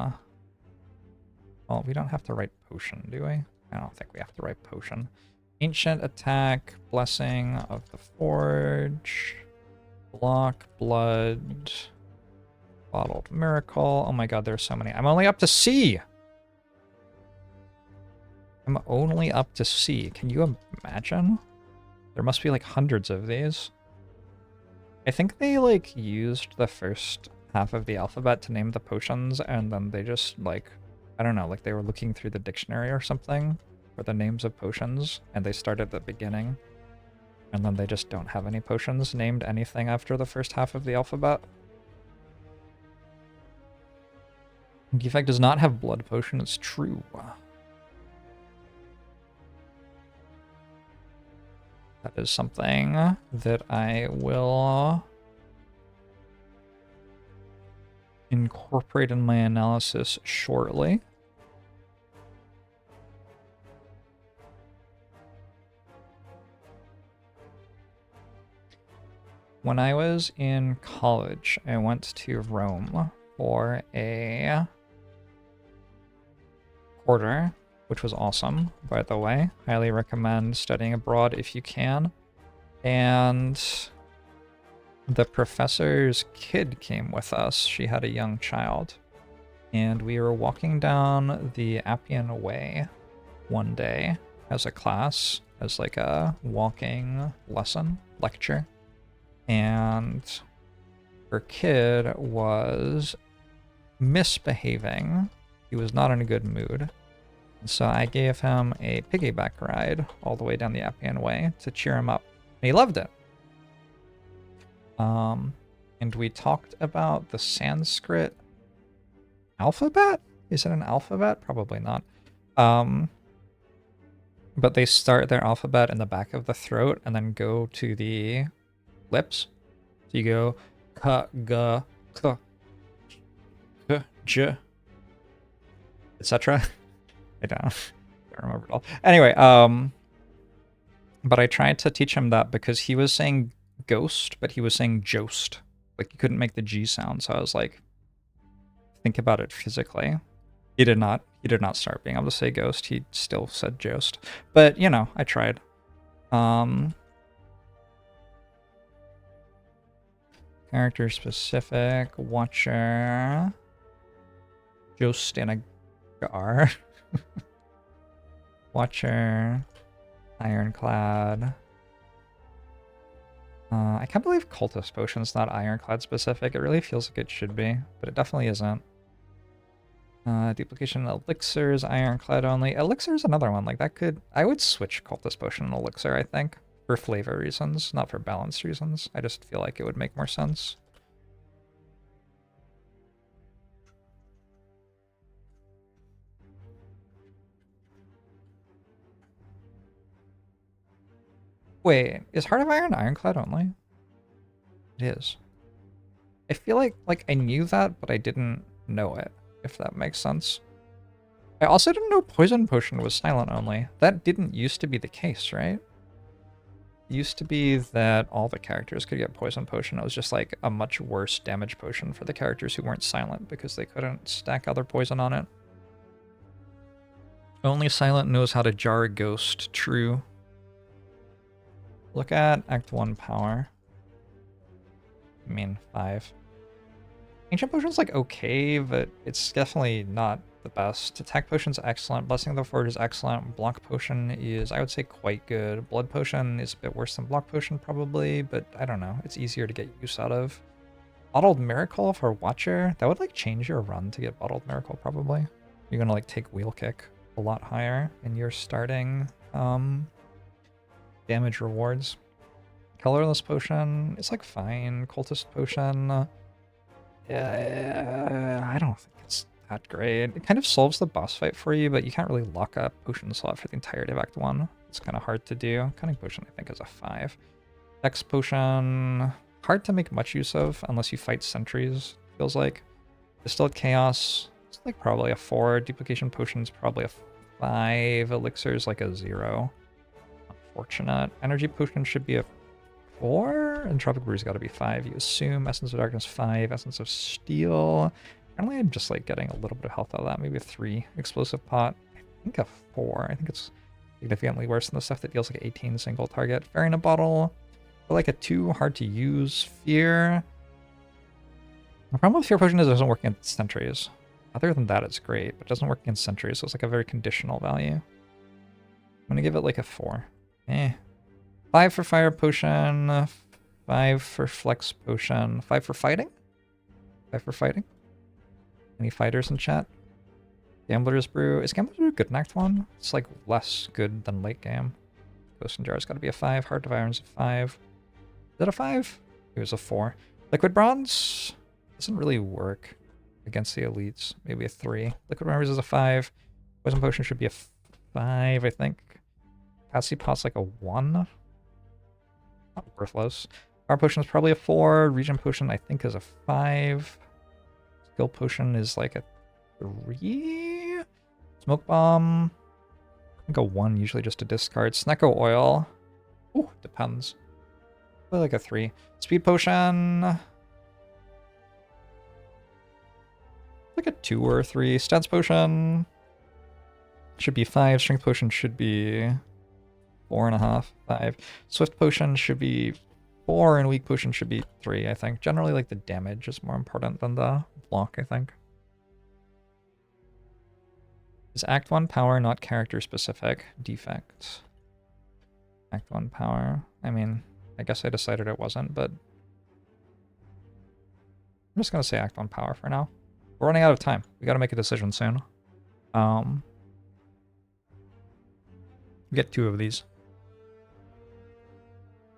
Well, we don't have to write Potion, do we? I don't think we have to write Potion. Ancient Attack, Blessing of the Forge, Block, Blood, Bottled Miracle. Oh my god, there's so many. I'm only up to C! I'm only up to C. Can you imagine? There must be like hundreds of these. I think they, like, used the first half of the alphabet to name the potions, and then they just, like, I don't know, like they were looking through the dictionary or something for the names of potions, and they started at the beginning. And then they just don't have any potions named anything after the first half of the alphabet. Defect does not have blood potion, it's true. That is something that I will incorporate in my analysis shortly. When I was in college, I went to Rome for a quarter, which was awesome, by the way. Highly recommend studying abroad if you can. And the professor's kid came with us. She had a young child. And we were walking down the Appian Way one day as a class, as like a walking lecture. And her kid was misbehaving. He was not in a good mood. So I gave him a piggyback ride all the way down the Appian Way to cheer him up. And he loved it. And we talked about the Sanskrit alphabet? Is it an alphabet? Probably not. But they start their alphabet in the back of the throat and then go to the lips. So you go ka, ga, ka, j, etc. I don't remember it all. Anyway, but I tried to teach him that because he was saying ghost, but he was saying jost. Like, you couldn't make the G sound, so I was like, think about it physically. He did not start being able to say ghost. He still said jost. But, you know, I tried. Character specific, watcher, jost and a gar. Watcher, Ironclad. I can't believe Cultist Potion's not Ironclad specific. It really feels like it should be, but it definitely isn't. Duplication Elixirs, Ironclad only. Elixir is another one. Like, that could... I would switch Cultist Potion and Elixir, I think. For flavor reasons, not for balance reasons. I just feel like it would make more sense. Wait, is Heart of Iron Ironclad only? It is. I feel like I knew that, but I didn't know it. if that makes sense. I also didn't know Poison Potion was silent only. That didn't used to be the case, right? It used to be that all the characters could get Poison Potion. It was just like a much worse damage potion for the characters who weren't silent because they couldn't stack other poison on it. Only silent knows how to jar a ghost. True. Look at Act 1 power. I mean, 5. Ancient Potion's like okay, but it's definitely not the best. Attack Potion's excellent. Blessing of the Forge is excellent. Block Potion is, I would say, quite good. Blood Potion is a bit worse than Block Potion, probably, but I don't know. It's easier to get use out of. Bottled Miracle for Watcher. That would, like, change your run to get Bottled Miracle, probably. You're gonna, like, take Wheel Kick a lot higher in your starting damage rewards. Colorless Potion is, like, fine. Cultist Potion... yeah, I don't think it's that great. It kind of solves the boss fight for you, but you can't really lock up Potion slot for the entirety of Act 1. It's kind of hard to do. Cunning Potion, I think, is a 5. Dex Potion, hard to make much use of unless you fight sentries, feels like. Distilled Chaos, it's like probably a 4. Duplication Potion's probably a 5. Elixir's like a 0. Unfortunate. Energy Potion should be a 4? Entropic Brew's got to be 5, you assume. Essence of Darkness 5. Essence of Steel. Apparently I'm just like getting a little bit of health out of that. Maybe a 3. Explosive Pot. I think a 4. I think it's significantly worse than the stuff that deals like 18 single target. Fairy in a Bottle. But like a 2. Hard to use. Fear. The problem with Fear Potion is it doesn't work against sentries. Other than that, it's great, but it doesn't work against sentries, so it's like a very conditional value. I'm gonna give it like a 4. 5 for Fire Potion, 5 for Flex Potion, 5 for Fighting? 5 for Fighting? Any fighters in chat? Gambler's Brew. Is Gambler's Brew good in Act 1? It's like less good than late game. Ghost and Jar's gotta be a 5. Heart of Iron's a 5. Is it a 5? It was a 4. Liquid Bronze doesn't really work against the elites. Maybe a 3. Liquid Memories is a 5. Poison Potion should be a 5, I think. Patsy Pot's like a 1. Not worthless. Power Potion is probably a 4. Regen Potion, I think, is a 5. Skill Potion is like a 3. Smoke Bomb, I think a 1, usually just a discard. Snecko Oil, ooh, depends. Probably like a 3. Speed Potion, like a 2 or a 3. Stats Potion should be 5. Strength Potion should be 4.5, 5. Swift Potion should be 4, and Weak Potion should be 3, I think. Generally, like, the damage is more important than the block, I think. Is Act 1 power not character-specific? Defect. Act 1 power. I mean, I guess I decided it wasn't, but... I'm just gonna say Act 1 power for now. We're running out of time. We gotta make a decision soon. Get 2 of these.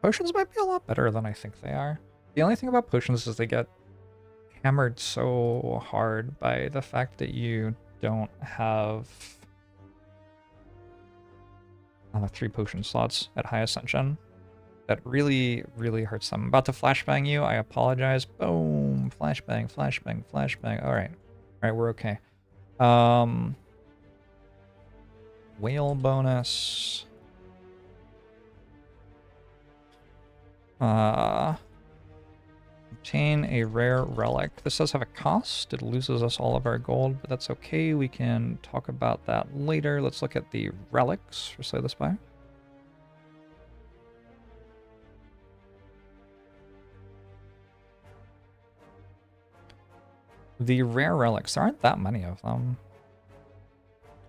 Potions might be a lot better than I think they are. The only thing about potions is they get hammered so hard by the fact that you don't have 3 potion slots at high ascension. That really, really hurts them. I'm about to flashbang you. I apologize. Boom. Flashbang, flashbang, flashbang. Alright. Alright, we're okay. Whale bonus. Obtain a rare relic. This does have a cost. It loses us all of our gold, but that's okay. We can talk about that later. Let's look at the relics for Slay the Spire. The rare relics. There aren't that many of them.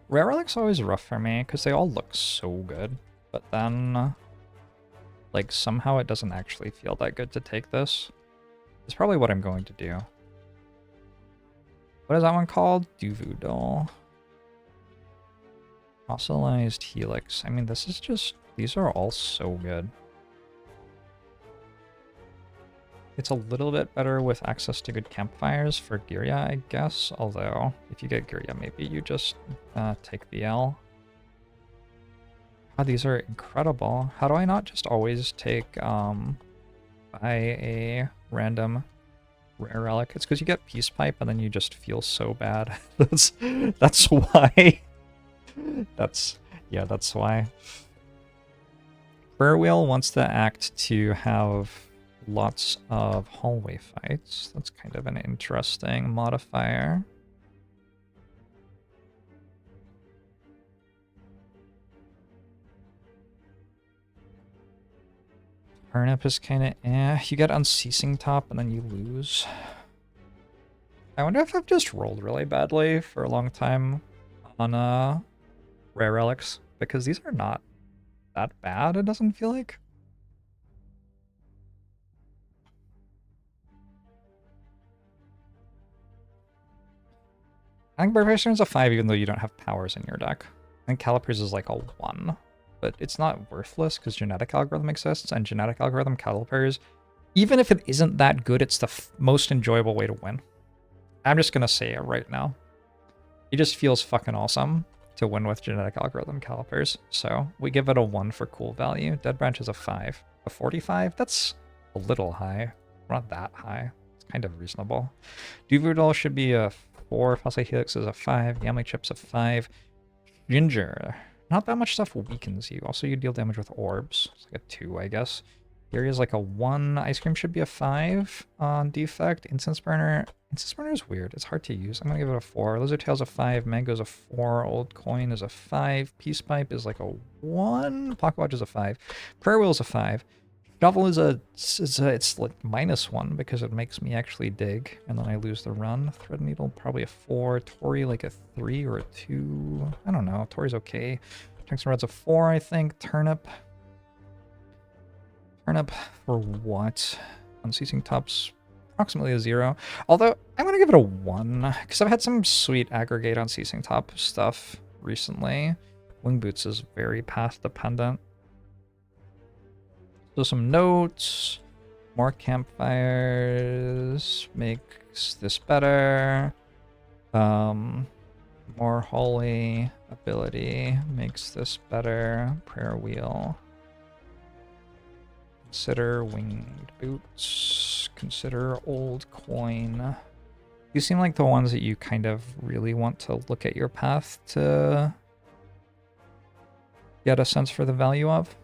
Rare relics are always rough for me because they all look so good, but then like somehow it doesn't actually feel that good to take this. It's probably what I'm going to do. What is that one called? Duvu Doll. Fossilized Helix. I mean, this is just... these are all so good. It's a little bit better with access to good campfires for Girya, I guess. Although, if you get Girya, maybe you just take the L. Oh, these are incredible. How do I not just always take... buy a random rare relic. It's because you get Peace Pipe and then you just feel so bad. That's why. That's why. Prayer Wheel wants the act to have lots of hallway fights. That's kind of an interesting modifier. Turnip is kind of You get Unceasing Top and then you lose. I wonder if I've just rolled really badly for a long time on rare relics, because these are not that bad, it doesn't feel like. I think Barbarian is a 5 even though you don't have powers in your deck. I think Calipers is like a 1, but it's not worthless because Genetic Algorithm exists, and Genetic Algorithm Calipers, even if it isn't that good, it's the most enjoyable way to win. I'm just gonna say it right now. It just feels fucking awesome to win with Genetic Algorithm Calipers, so we give it a 1 for cool value. Dead Branch is a 5. A 45? That's a little high. Not that high. It's kind of reasonable. Duverdol should be a 4. Phosphate Helix is a 5. Yamli Chip's a 5. Ginger. Not that much stuff weakens you. Also, you deal damage with orbs. It's like a 2, I guess. Fury is like a 1. Ice Cream should be a 5 on defect. Incense Burner. Incense Burner is weird. It's hard to use. I'm going to give it a 4. Lizard Tail's a 5. Mango's a 4. Old Coin is a 5. Peace Pipe is like a 1. Pocket Watch is a 5. Prayer Wheel is a 5. Shovel is it's like -1 because it makes me actually dig, and then I lose the run. Thread Needle probably a 4. Tori like a 3 or a 2. I don't know. Tori's okay. Tungsten Red's a 4, I think. Turnip for what? Unceasing Top's approximately a 0. Although I'm gonna give it a 1 because I've had some sweet aggregate Unceasing Top stuff recently. Wing Boots is very path dependent. So some notes, more campfires makes this better. More holy ability makes this better. Prayer Wheel. Consider winged boots. Consider old coin. You seem like the ones that you kind of really want to look at your path to get a sense for the value of.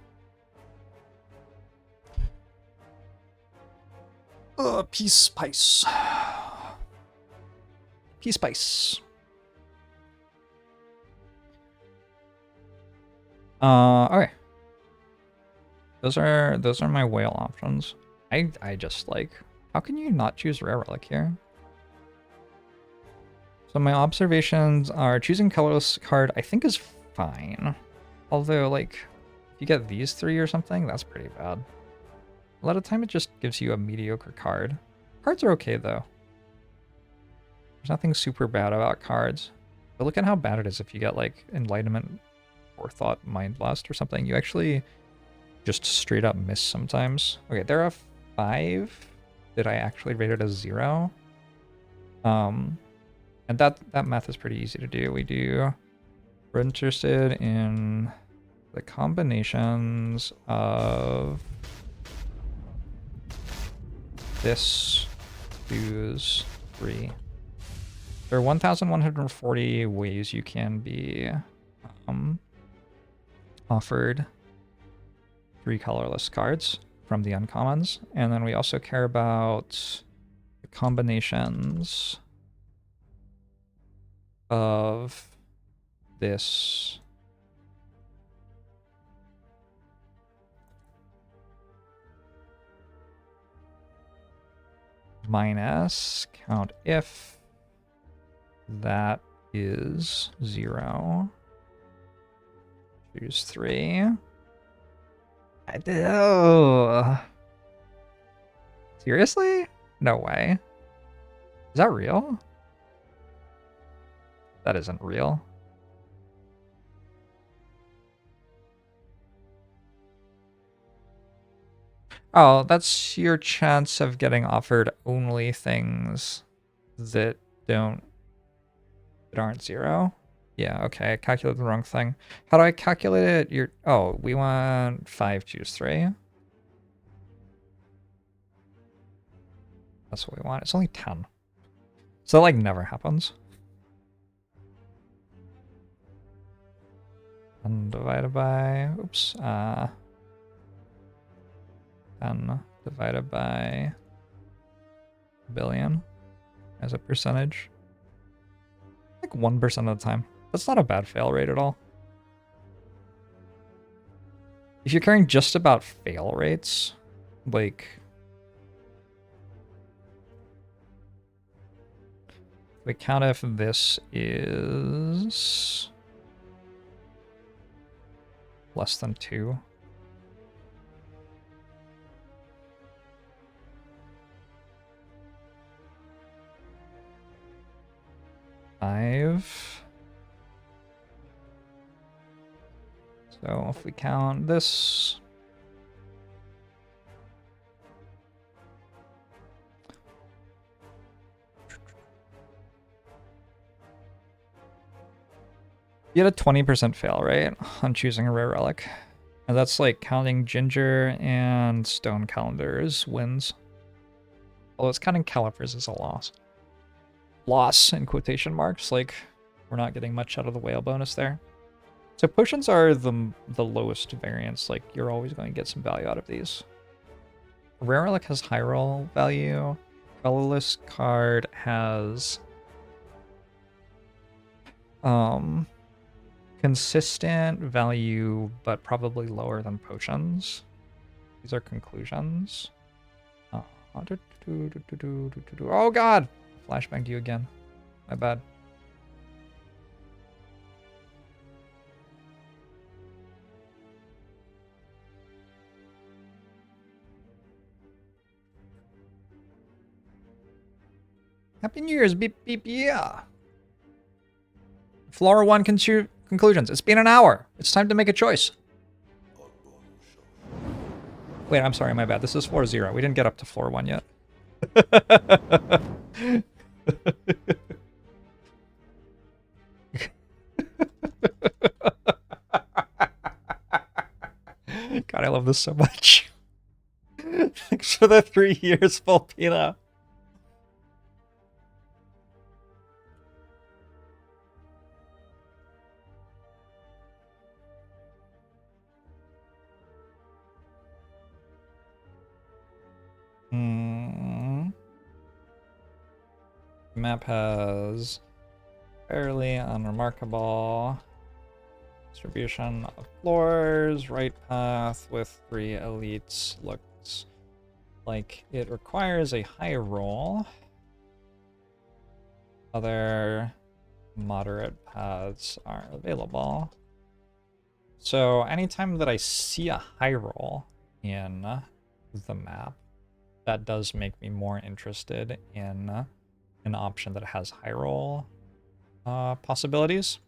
Peace Spice. Peace Spice. Okay. Those are my whale options. I just like, how can you not choose rare relic here? So my observations are choosing colorless card I think is fine. Although like if you get these 3 or something, that's pretty bad. A lot of time it just gives you a mediocre card. Cards are okay though. There's nothing super bad about cards. But look at how bad it is if you get like Enlightenment, Forethought, Mind Blast or something. You actually just straight up miss sometimes. Okay, they're a 5. Did I actually rate it a 0? And that math is pretty easy to do. We're interested in the combinations of this, 2's, 3. There are 1,140 ways you can be offered 3 colorless cards from the uncommons. And then we also care about the combinations of this minus count if that is 0. Choose 3. Seriously? No way. Is that real? That isn't real. Oh, that's your chance of getting offered only things that aren't 0. Yeah, okay, I calculated the wrong thing. How do I calculate it? Oh, we want 5, choose 3. That's what we want. It's only 10. So that, like, never happens. And divided by, oops, 10 divided by billion as a percentage. Like 1% of the time. That's not a bad fail rate at all. If you're caring just about fail rates, like, we count if this is less than 2. So if we count this, you had a 20% fail rate on choosing a rare relic. And that's like counting Ginger and Stone Calendars wins. Although it's counting Calipers as a loss. Loss in quotation marks, like we're not getting much out of the whale bonus there. So potions are the lowest variance, like you're always going to get some value out of these. Rare relic has high roll value. Colorless card has consistent value, but probably lower than potions. These are conclusions. Oh god! Flashbanged you again. My bad. Happy New Year's, beep beep, yeah. Floor 1 conclusions. It's been an hour. It's time to make a choice. Wait, I'm sorry, my bad. This is floor 0. We didn't get up to floor 1 yet. God, I love this so much. Thanks for the 3 years, Volpina. Map has fairly unremarkable distribution of floors. Right path with 3 elites looks like it requires a high roll. Other moderate paths are available. So anytime that I see a high roll in the map, that does make me more interested in an option that has high roll possibilities.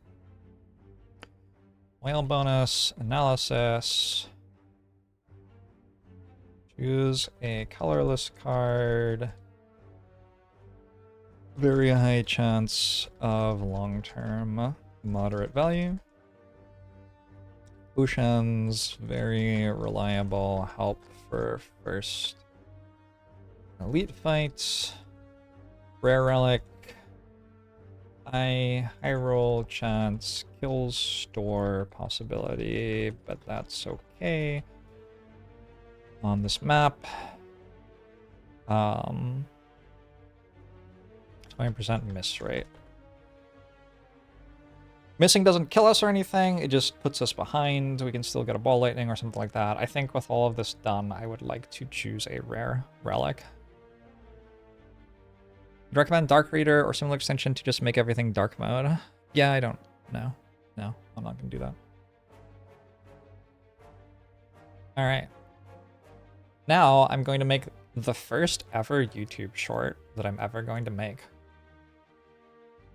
Whale bonus, analysis. Choose a colorless card. Very high chance of long-term moderate value. Potions, very reliable help for first elite fights. Rare relic, high roll chance, kills store possibility, but that's okay. On this map, 20% miss rate. Missing doesn't kill us or anything, it just puts us behind. We can still get a ball lightning or something like that. I think with all of this done, I would like to choose a rare relic. I'd recommend Dark Reader or similar extension to just make everything dark mode. Yeah, I don't know. No, I'm not going to do that. All right. Now I'm going to make the first ever YouTube short that I'm ever going to make.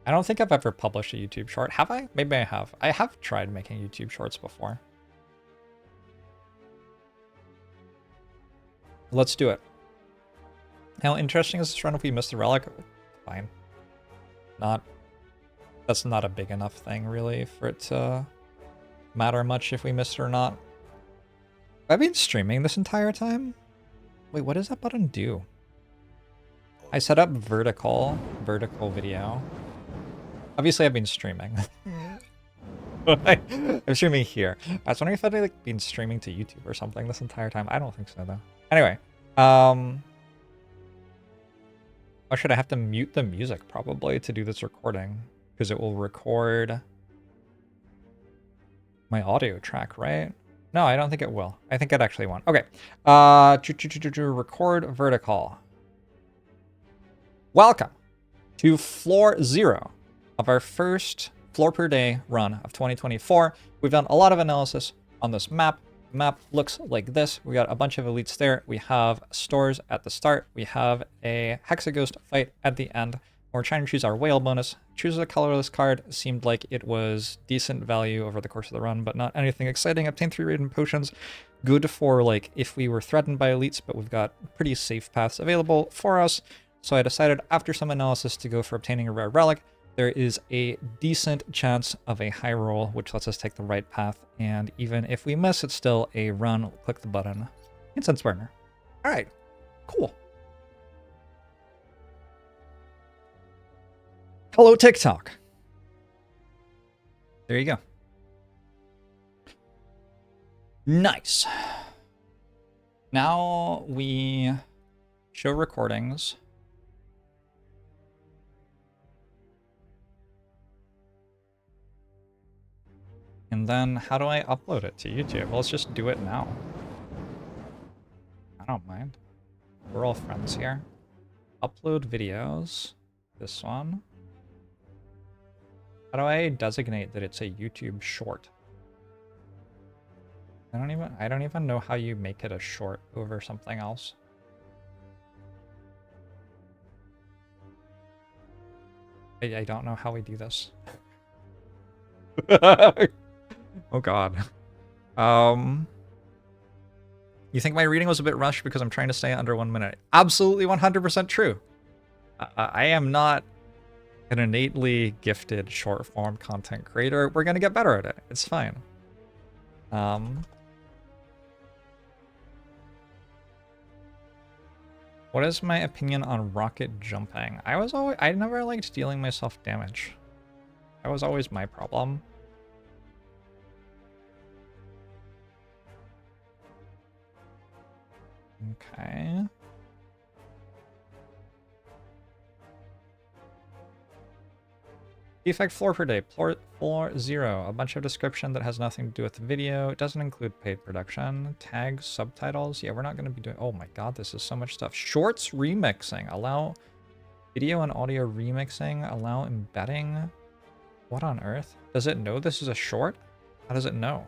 I don't think I've ever published a YouTube short. Have I? Maybe I have. I have tried making YouTube shorts before. Let's do it. How interesting is this run if we miss the relic? Fine. That's not a big enough thing, really, for it to matter much if we miss it or not. Have I been streaming this entire time? Wait, what does that button do? I set up vertical video. Obviously, I've been streaming. I'm streaming here. I was wondering if I'd like been streaming to YouTube or something this entire time. I don't think so though. Anyway, or should I have to mute the music probably to do this recording? Because it will record my audio track, right? No, I don't think it will. I think it actually won't. Okay. Record vertical. Welcome to floor 0 of our first floor per day run of 2024. We've done a lot of analysis on this map. The map looks like this. We got a bunch of elites there. We have stores at the start. We have a Hexaghost fight at the end. We're trying to choose our whale bonus. Choose a colorless card. Seemed like it was decent value over the course of the run, but not anything exciting. Obtain 3 radiant potions. Good for like if we were threatened by elites, but we've got pretty safe paths available for us. So I decided after some analysis to go for obtaining a rare relic. There is a decent chance of a high roll, which lets us take the right path. And even if we miss, it's still a run. Click the button. Incense burner. All right, cool. Hello, TikTok. There you go. Nice. Now we show recordings. And then how do I upload it to YouTube? Well, let's just do it now. I don't mind. We're all friends here. Upload videos. This one. How do I designate that it's a YouTube short? I don't even know how you make it a short over something else. I don't know how we do this. Oh god. You think my reading was a bit rushed because I'm trying to stay under 1 minute? Absolutely 100% true. I am not an innately gifted short form content creator. We're gonna get better at it. It's fine. What is my opinion on rocket jumping? I never liked dealing myself damage. That was always my problem. Okay. Defect floor per day. Floor 0. A bunch of description that has nothing to do with the video. It doesn't include paid production. Tags, subtitles. Yeah, we're not going to be doing... Oh my god, this is so much stuff. Shorts remixing. Allow video and audio remixing. Allow embedding. What on earth? Does it know this is a short? How does it know?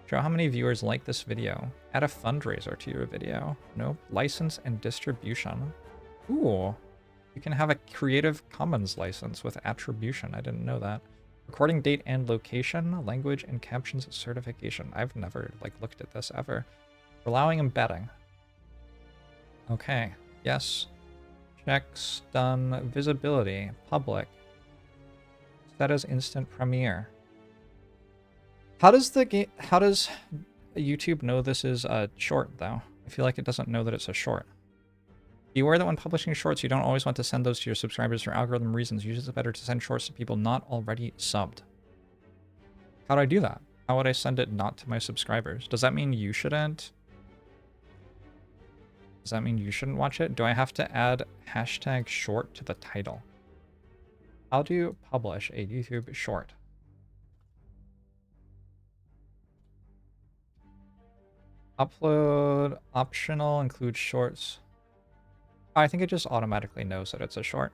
Show how many viewers like this video. Add a fundraiser to your video. Nope. License and distribution. Ooh. You can have a Creative Commons license with attribution. I didn't know that. Recording date and location. Language and captions certification. I've never looked at this ever. Allowing embedding. Okay. Yes. Checks done. Visibility. Public. Set as instant premiere. How does YouTube know this is a short, though? I feel like it doesn't know that it's a short. Be aware that when publishing shorts, you don't always want to send those to your subscribers for algorithm reasons. Usually it's better to send shorts to people not already subbed. How do I do that? How would I send it not to my subscribers? Does that mean you shouldn't? Does that mean you shouldn't watch it? Do I have to add hashtag short to the title? How do you publish a YouTube short? Upload optional, include shorts. Oh, I think it just automatically knows that it's a short.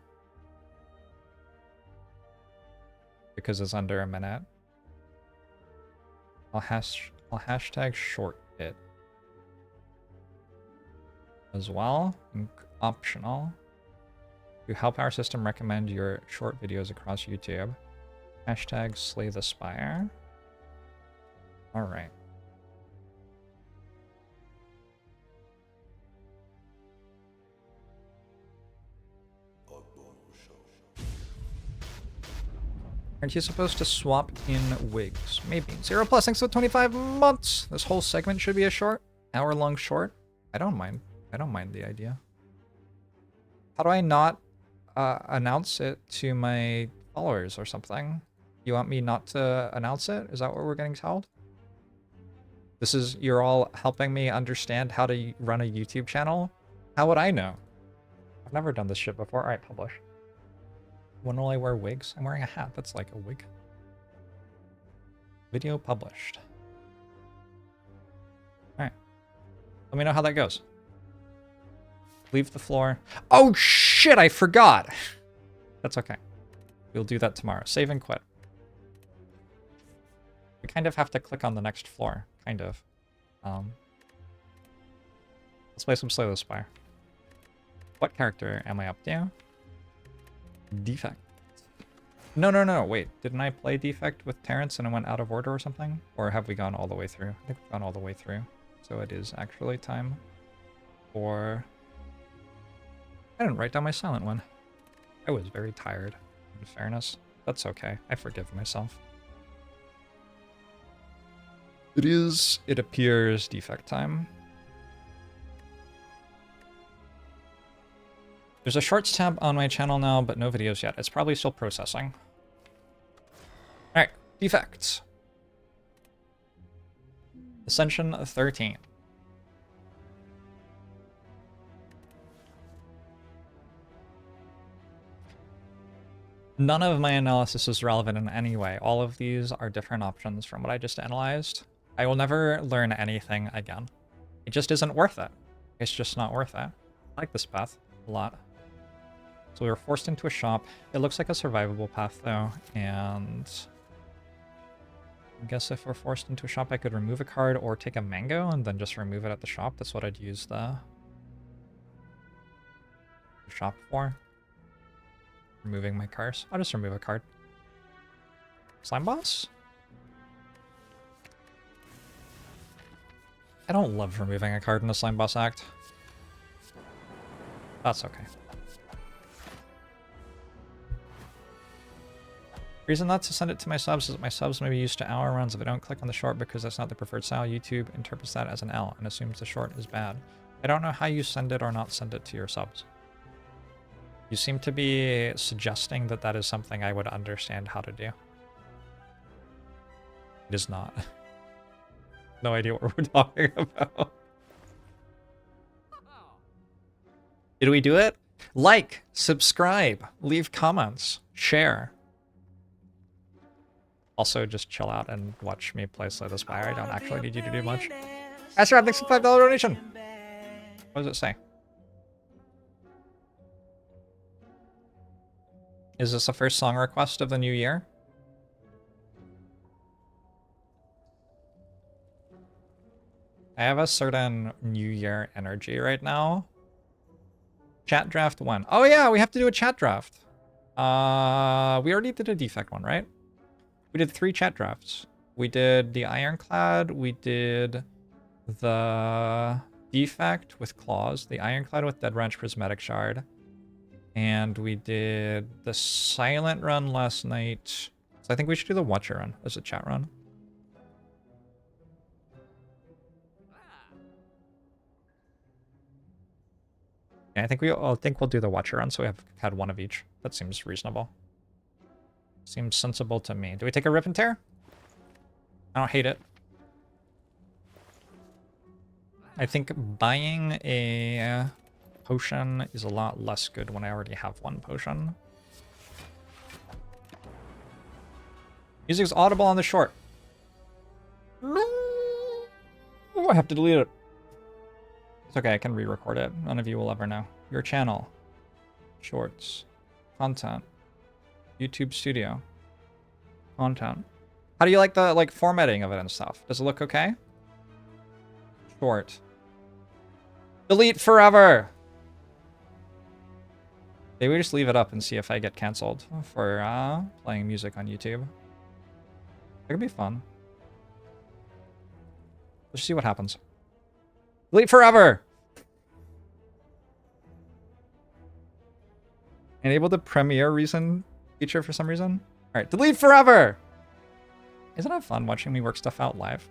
Because it's under a minute. I'll hashtag short it. As well, optional. To help our system recommend your short videos across YouTube. Hashtag slay the Spire. Alright. Aren't you supposed to swap in wigs? Maybe. 0 plus, thanks for 25 months! This whole segment should be a short. Hour-long short. I don't mind. I don't mind the idea. How do I not announce it to my followers or something? You want me not to announce it? Is that what we're getting told? This is, you're all helping me understand how to run a YouTube channel? How would I know? I've never done this shit before. All right, publish. When will I wear wigs? I'm wearing a hat. That's like a wig. Video published. All right. Let me know how that goes. Leave the floor. Oh shit, I forgot. That's okay. We'll do that tomorrow. Save and quit. We kind of have to click on the next floor. Kind of. Let's play some Slay the Spire. What character am I up to? Defect. No, wait. Didn't I play Defect with Terrence and it went out of order or something? Or have we gone all the way through? I think we've gone all the way through. So it is actually time for... I didn't write down my silent one. I was very tired, in fairness. That's okay. I forgive myself. It appears Defect time. There's a shorts tab on my channel now, but no videos yet. It's probably still processing. Alright, defects. Ascension 13. None of my analysis is relevant in any way. All of these are different options from what I just analyzed. I will never learn anything again. It just isn't worth it. It's just not worth it. I like this path a lot. So we were forced into a shop. It looks like a survivable path though, and I guess if we're forced into a shop, I could remove a card or take a mango and then just remove it at the shop. That's what I'd use the shop for. Removing my cars. I'll just remove a card. Slime boss? I don't love removing a card in the slime boss act. That's okay. Reason not to send it to my subs is that my subs may be used to hour runs if I don't click on the short because that's not the preferred style. YouTube interprets that as an L and assumes the short is bad. I don't know how you send it or not send it to your subs. You seem to be suggesting that that is something I would understand how to do. It is not. No idea what we're talking about. Did we do it? Like, subscribe, leave comments, share. Also, just chill out and watch me play Slay the Spire. I don't actually need you to do much. Astrab, thanks for the $5 donation. What does it say? Is this the first song request of the new year? I have a certain new year energy right now. Chat draft 1. Oh yeah, we have to do a chat draft. We already did a defect one, right? We did 3 chat drafts. We did the Ironclad, we did the defect with claws, the Ironclad with Dead Branch Prismatic Shard, and we did the silent run last night. So I think we should do the Watcher run as a chat run. Yeah, I think we'll do the Watcher run, so we have had one of each. That seems reasonable. Seems sensible to me. Do we take a Rip and Tear? I don't hate it. I think buying a potion is a lot less good when I already have one potion. Music's audible on the short. No! I have to delete it. It's okay, I can re-record it. None of you will ever know. Your channel. Shorts. Content. YouTube Studio. Content. How do you like the formatting of it and stuff? Does it look okay? Short. Delete forever! Maybe we just leave it up and see if I get canceled for playing music on YouTube. It could be fun. Let's see what happens. Delete forever! Enable the premiere reason feature for some reason. Alright, delete forever! Isn't it fun watching me work stuff out live?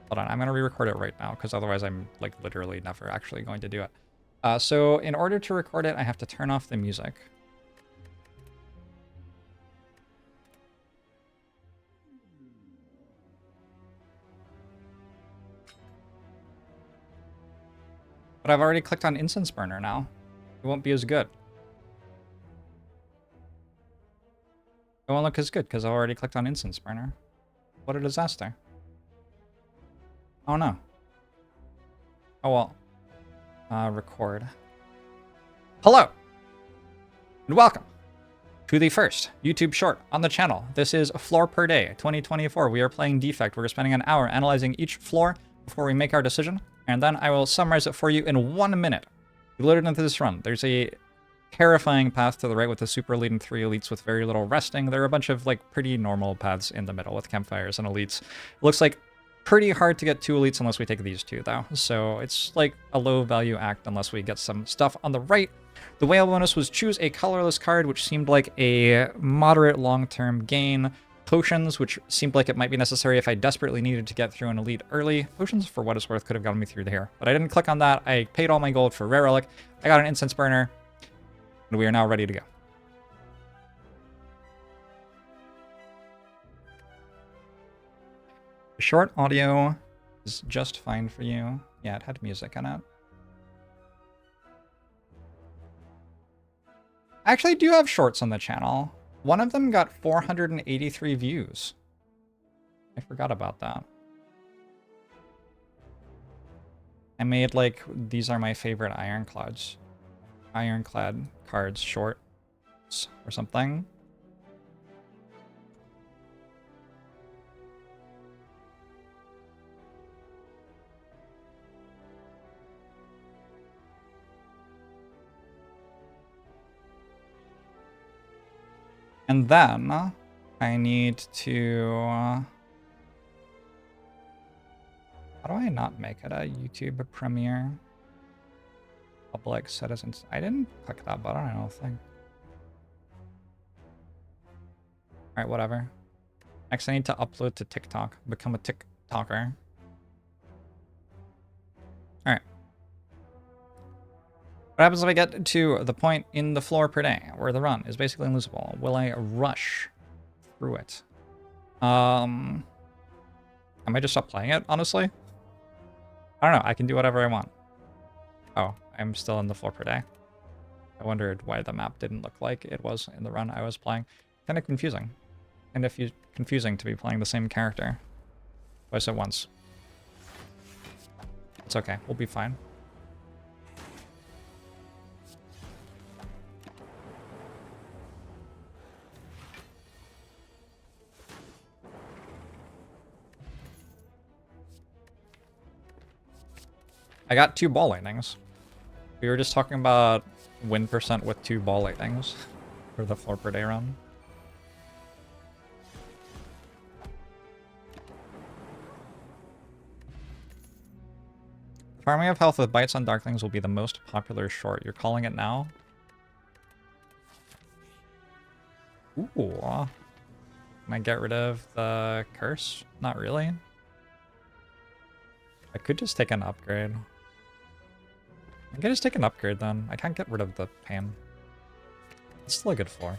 Hold on, I'm gonna re-record it right now, because otherwise I'm, like, literally never actually going to do it. So in order to record it, I have to turn off the music. But I've already clicked on Incense Burner now. It won't be as good. It won't look as good because I've already clicked on Incense Burner. What a disaster. Oh no. Oh well. Record. Hello! And welcome to the first YouTube short on the channel. This is Floor Per Day 2024. We are playing Defect. We're spending an hour analyzing each floor before we make our decision, and then I will summarize it for you in 1 minute. We loaded into this run. There's a terrifying path to the right with the super elite and 3 elites with very little resting. There are a bunch of like pretty normal paths in the middle with campfires and elites. It looks like pretty hard to get 2 elites unless we take these 2 though. So it's like a low value act unless we get some stuff on the right. The whale bonus was choose a colorless card, which seemed like a moderate long-term gain. Potions, which seemed like it might be necessary if I desperately needed to get through an elite early. Potions, for what it's worth, could have gotten me through here. But I didn't click on that. I paid all my gold for Rare Relic. I got an Incense Burner. And we are now ready to go. The short audio is just fine for you. Yeah, it had music in it. I actually do have shorts on the channel. One of them got 483 views. I forgot about that. I made like, these are my favorite ironclad cards shorts or something. And then I need to... how do I not make it a YouTube premiere? Public citizens. I didn't click that button, I don't think. Alright, whatever. Next I need to upload to TikTok. Become a TikToker. Alright. What happens if I get to the point in the floor per day where the run is basically unlosable? Will I rush through it? I might just stop playing it, honestly. I don't know, I can do whatever I want. Oh, I'm still in the floor per day. I wondered why the map didn't look like it was in the run I was playing. Kind of confusing. And if you confusing to be playing the same character twice at once. It's okay, we'll be fine. I got 2 ball lightnings. We were just talking about win percent with 2 ball lightnings for the floor per day run. Farming of health with bites on darklings will be the most popular short. You're calling it now? Ooh. Can I get rid of the curse? Not really. I could just take an upgrade. I can just take an upgrade then. I can't get rid of the pain. It's still a good floor.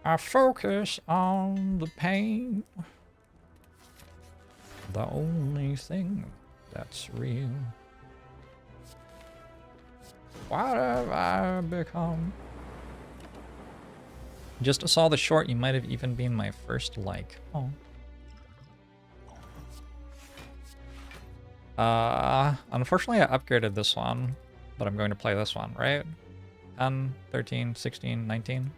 I focus on the pain. The only thing that's real. What have I become? Just saw the short, you might have even been my first like. Oh. Unfortunately I upgraded this one, but I'm going to play this one, right? 10, 13, 16, 19.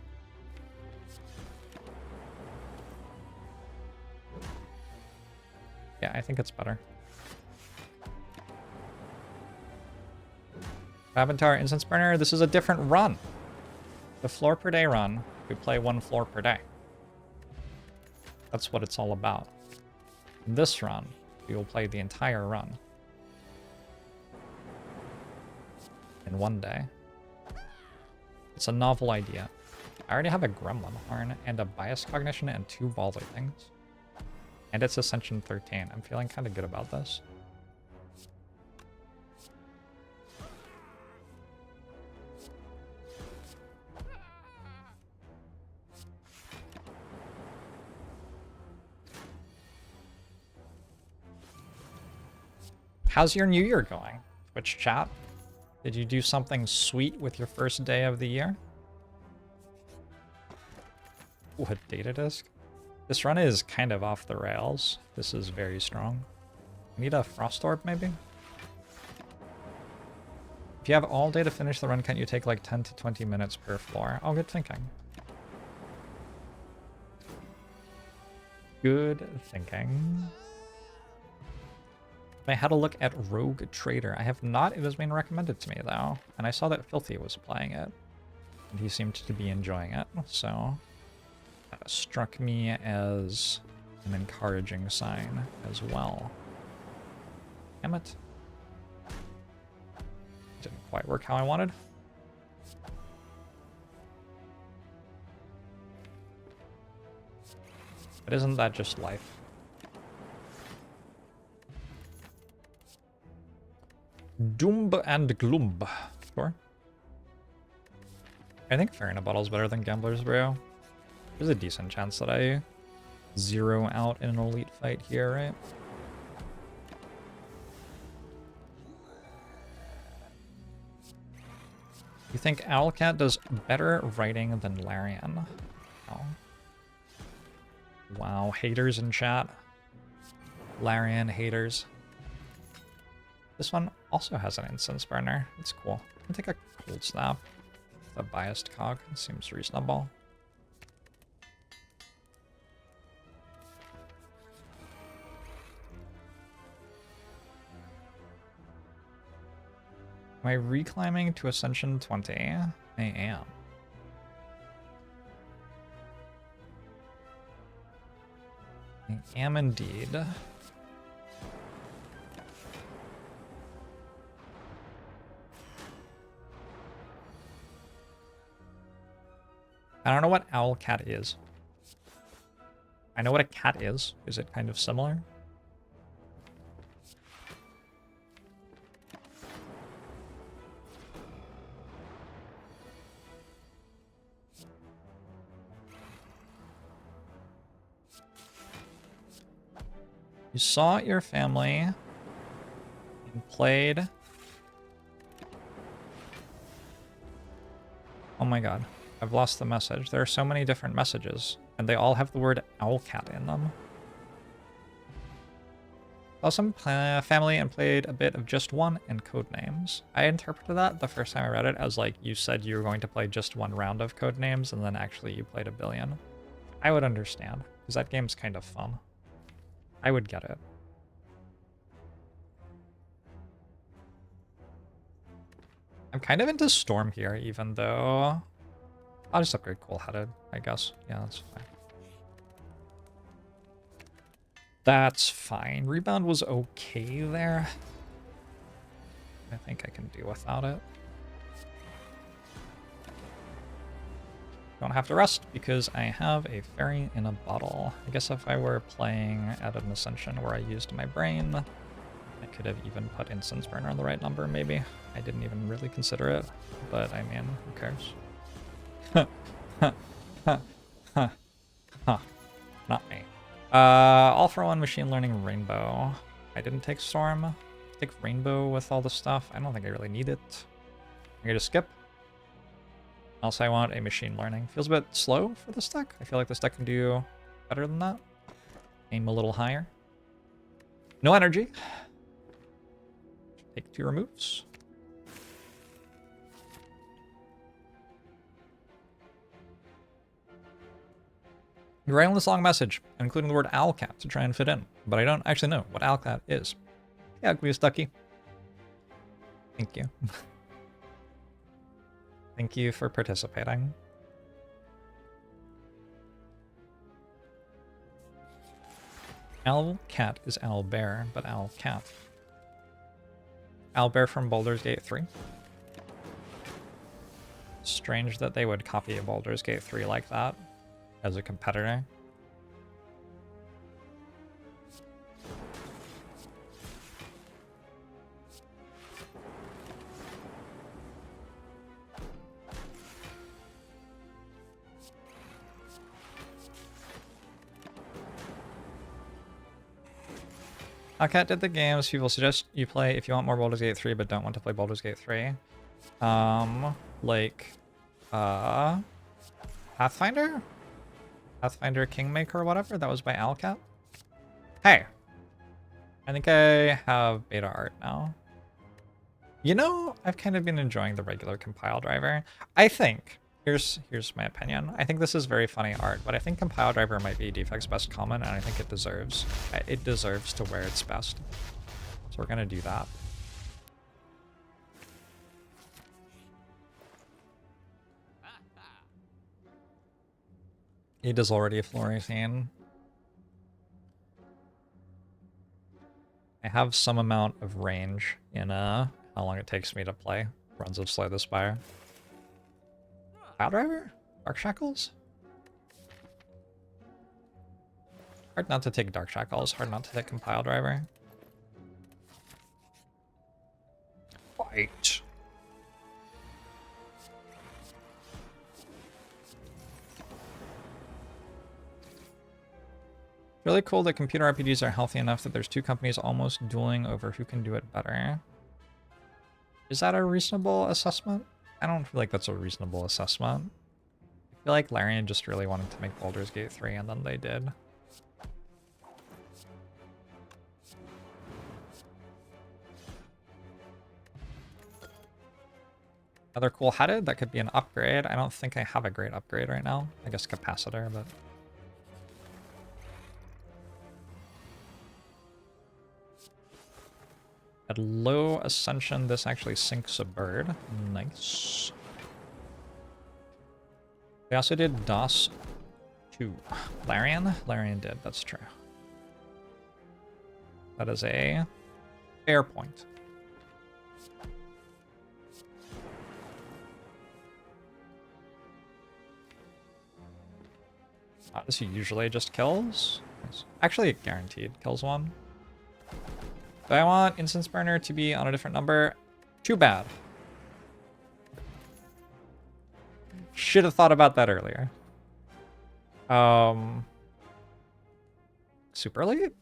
Yeah, I think it's better. Avatar Incense Burner, this is a different run. The floor per day run, we play 1 floor per day. That's what it's all about. This run, we will play the entire run. In 1 day. It's a novel idea. I already have a Gremlin Horn and a Bias Cognition and 2 ball lightnings. And it's Ascension 13. I'm feeling kind of good about this. How's your new year going? Twitch chat? Did you do something sweet with your first day of the year? What data disk? This run is kind of off the rails. This is very strong. Need a frost orb maybe? If you have all day to finish the run, can't you take like 10 to 20 minutes per floor? Oh, good thinking. Good thinking. I had a look at Rogue Trader. I have not. It was being recommended to me though. And I saw that Filthy was playing it. And he seemed to be enjoying it. So that struck me as an encouraging sign as well. Damn it. Didn't quite work how I wanted. But isn't that just life? Doom and gloom. Sure. I think Fair in a Bottle is better than Gambler's Brew. There's a decent chance that I zero out in an elite fight here, right? You think Owlcat does better writing than Larian? Oh. Wow, haters in chat. Larian haters. This one also has an instance burner. It's cool. I'll take a cold snap. The biased cog seems reasonable. Am I reclimbing to Ascension 20? I am. I am indeed. I don't know what Owlcat is. I know what a cat is. Is it kind of similar? You saw your family and played. Oh my god. I've lost the message. There are so many different messages, and they all have the word Owlcat in them. Saw some family and played a bit of just one and Codenames. I interpreted that the first time I read it as like you said you were going to play just one round of Codenames, and then actually you played a billion. I would understand, because that game's kind of fun. I would get it. I'm kind of into Storm here, even though... I'll just upgrade Cool-Headed, I guess. Yeah, that's fine. That's fine. Rebound was okay there. I think I can do without it. Don't have to rest because I have a Fairy in a Bottle. I guess if I were playing at an Ascension where I used my brain, I could have even put Instance Burner on the right number, maybe. I didn't even really consider it, but I mean, who cares? Not me. All for one Machine Learning Rainbow. I didn't take Storm. Take Rainbow with all the stuff. I don't think I really need it. I'm gonna skip. Else I want a Machine Learning. Feels a bit slow for this deck. I feel like this deck can do better than that. Aim a little higher. No energy. Take 2 removes. You're writing this long message, including the word Owlcat to try and fit in, but I don't actually know what Owlcat is. Yeah, Gleus Ducky. Thank you. Thank you for participating. Owlcat is Owlbear, but Owlcat. Owlbear from Baldur's Gate 3. Strange that they would copy a Baldur's Gate 3 like that as a competitor. Hellcat did the games. People suggest you play if you want more Baldur's Gate 3, but don't want to play Baldur's Gate 3. Like, Pathfinder? Pathfinder Kingmaker or whatever? That was by Alcat? Hey! I think I have beta art now. You know, I've kind of been enjoying the regular compile driver. I think, here's my opinion. I think this is very funny art, but I think compile driver might be Defect's best comment, and I think it deserves to wear its best. So we're gonna do that. It is already a fluorescene. I have some amount of range in how long it takes me to play runs of Slay the Spire. Pile Driver? Dark Shackles? Hard not to take Dark Shackles, hard not to take Compile Driver. Fight! Really cool that computer RPGs are healthy enough that there's two companies almost dueling over who can do it better. Is that a reasonable assessment? I don't feel like that's a reasonable assessment. I feel like Larian just really wanted to make Baldur's Gate 3 and then they did. Another cool headed, that could be an upgrade. I don't think I have a great upgrade right now. I guess capacitor, but... At low ascension, this actually sinks a bird. Nice. We also did DOS 2. Larian? Larian did, that's true. That is a fair point. This usually just kills. Actually, it guaranteed kills one. Do I want Instance Burner to be on a different number? Too bad. Should have thought about that earlier. Super Elite?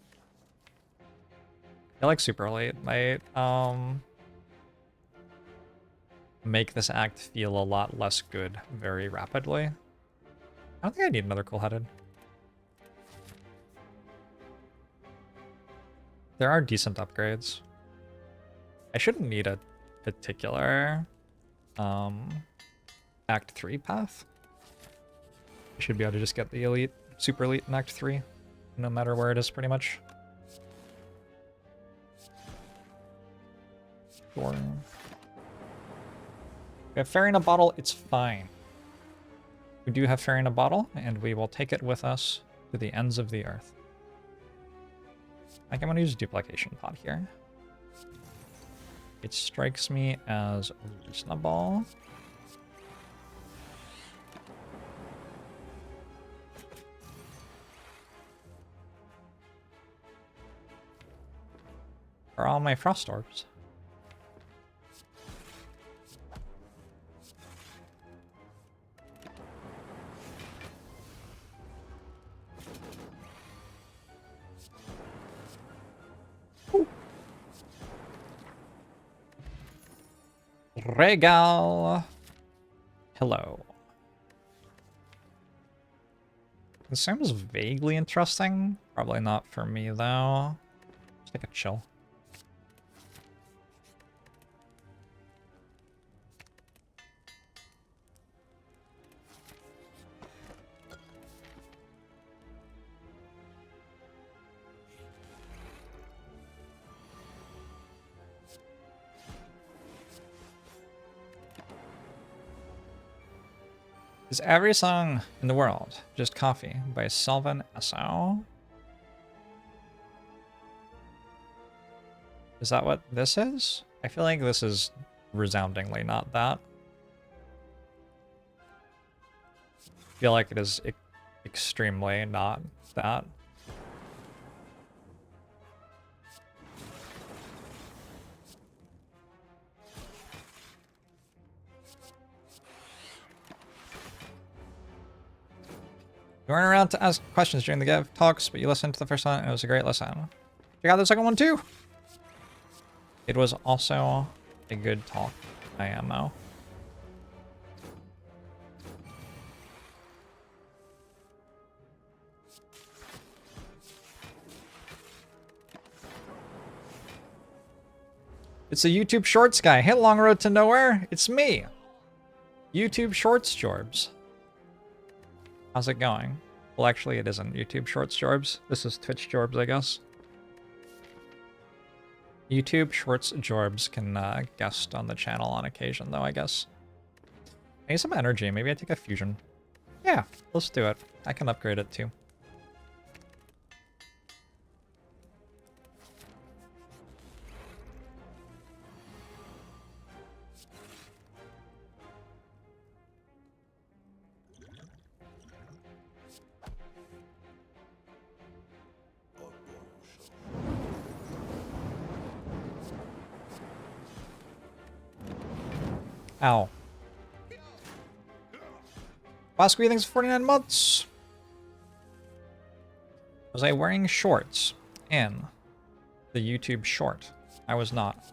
I like Super Elite. Might make this act feel a lot less good very rapidly. I don't think I need another cool-headed. There are decent upgrades. I shouldn't need a particular Act 3 path. I should be able to just get the Elite, Super Elite in Act 3, no matter where it is, pretty much. Sure. We have Fairy in a Bottle, it's fine. We do have Fairy in a Bottle, and we will take it with us to the ends of the earth. I think I'm gonna use Duplication Pod here. It strikes me as reasonable. Are all my Frost Orbs? Regal. Hello. This seems vaguely interesting. Probably not for me, though. Just take a chill. Is every song in the world just coffee by Selvin S.O.? Is that what this is? I feel like this is resoundingly not that. I feel like it is extremely not that. You weren't around to ask questions during the Give talks, but you listened to the first one and it was a great listen. Check out the second one too. It was also a good talk. I am though. It's a YouTube Shorts guy. Hit Long Road to Nowhere. It's me. YouTube Shorts Jorbs. How's it going? Well, actually, it isn't YouTube Shorts Jorbs. This is Twitch Jorbs, I guess. YouTube Shorts Jorbs can guest on the channel on occasion, though, I guess. I need some energy. Maybe I take a fusion. Yeah, let's do it. I can upgrade it, too. Ow. Last greetings 49 months. Was I wearing shorts in the YouTube short? I was not.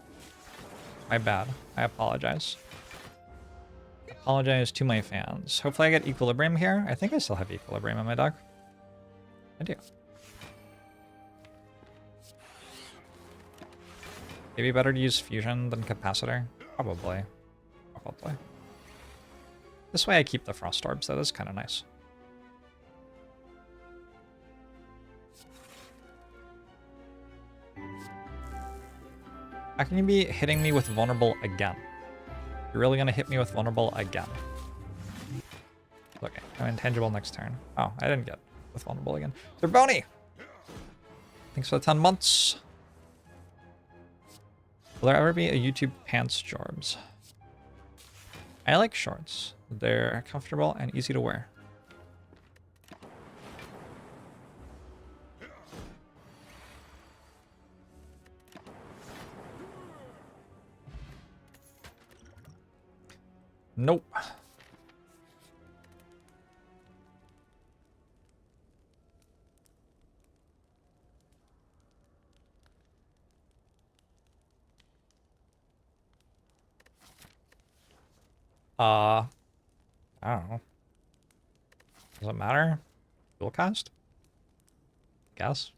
My bad. I apologize. Apologize to my fans. Hopefully I get equilibrium here. I think I still have equilibrium in my deck. I do. Maybe better to use fusion than capacitor? Probably. Probably. This way I keep the frost orbs, though. That's kind of nice. How can you be hitting me with vulnerable again? You're really gonna hit me with vulnerable again. Okay, I'm intangible next turn. Oh, I didn't get with vulnerable again. They're bony! Thanks for the 10 months. Will there ever be a YouTube pants Jorbs? I like shorts. They're comfortable and easy to wear. Nope. I don't know. Does it matter? Dual cast? Guess.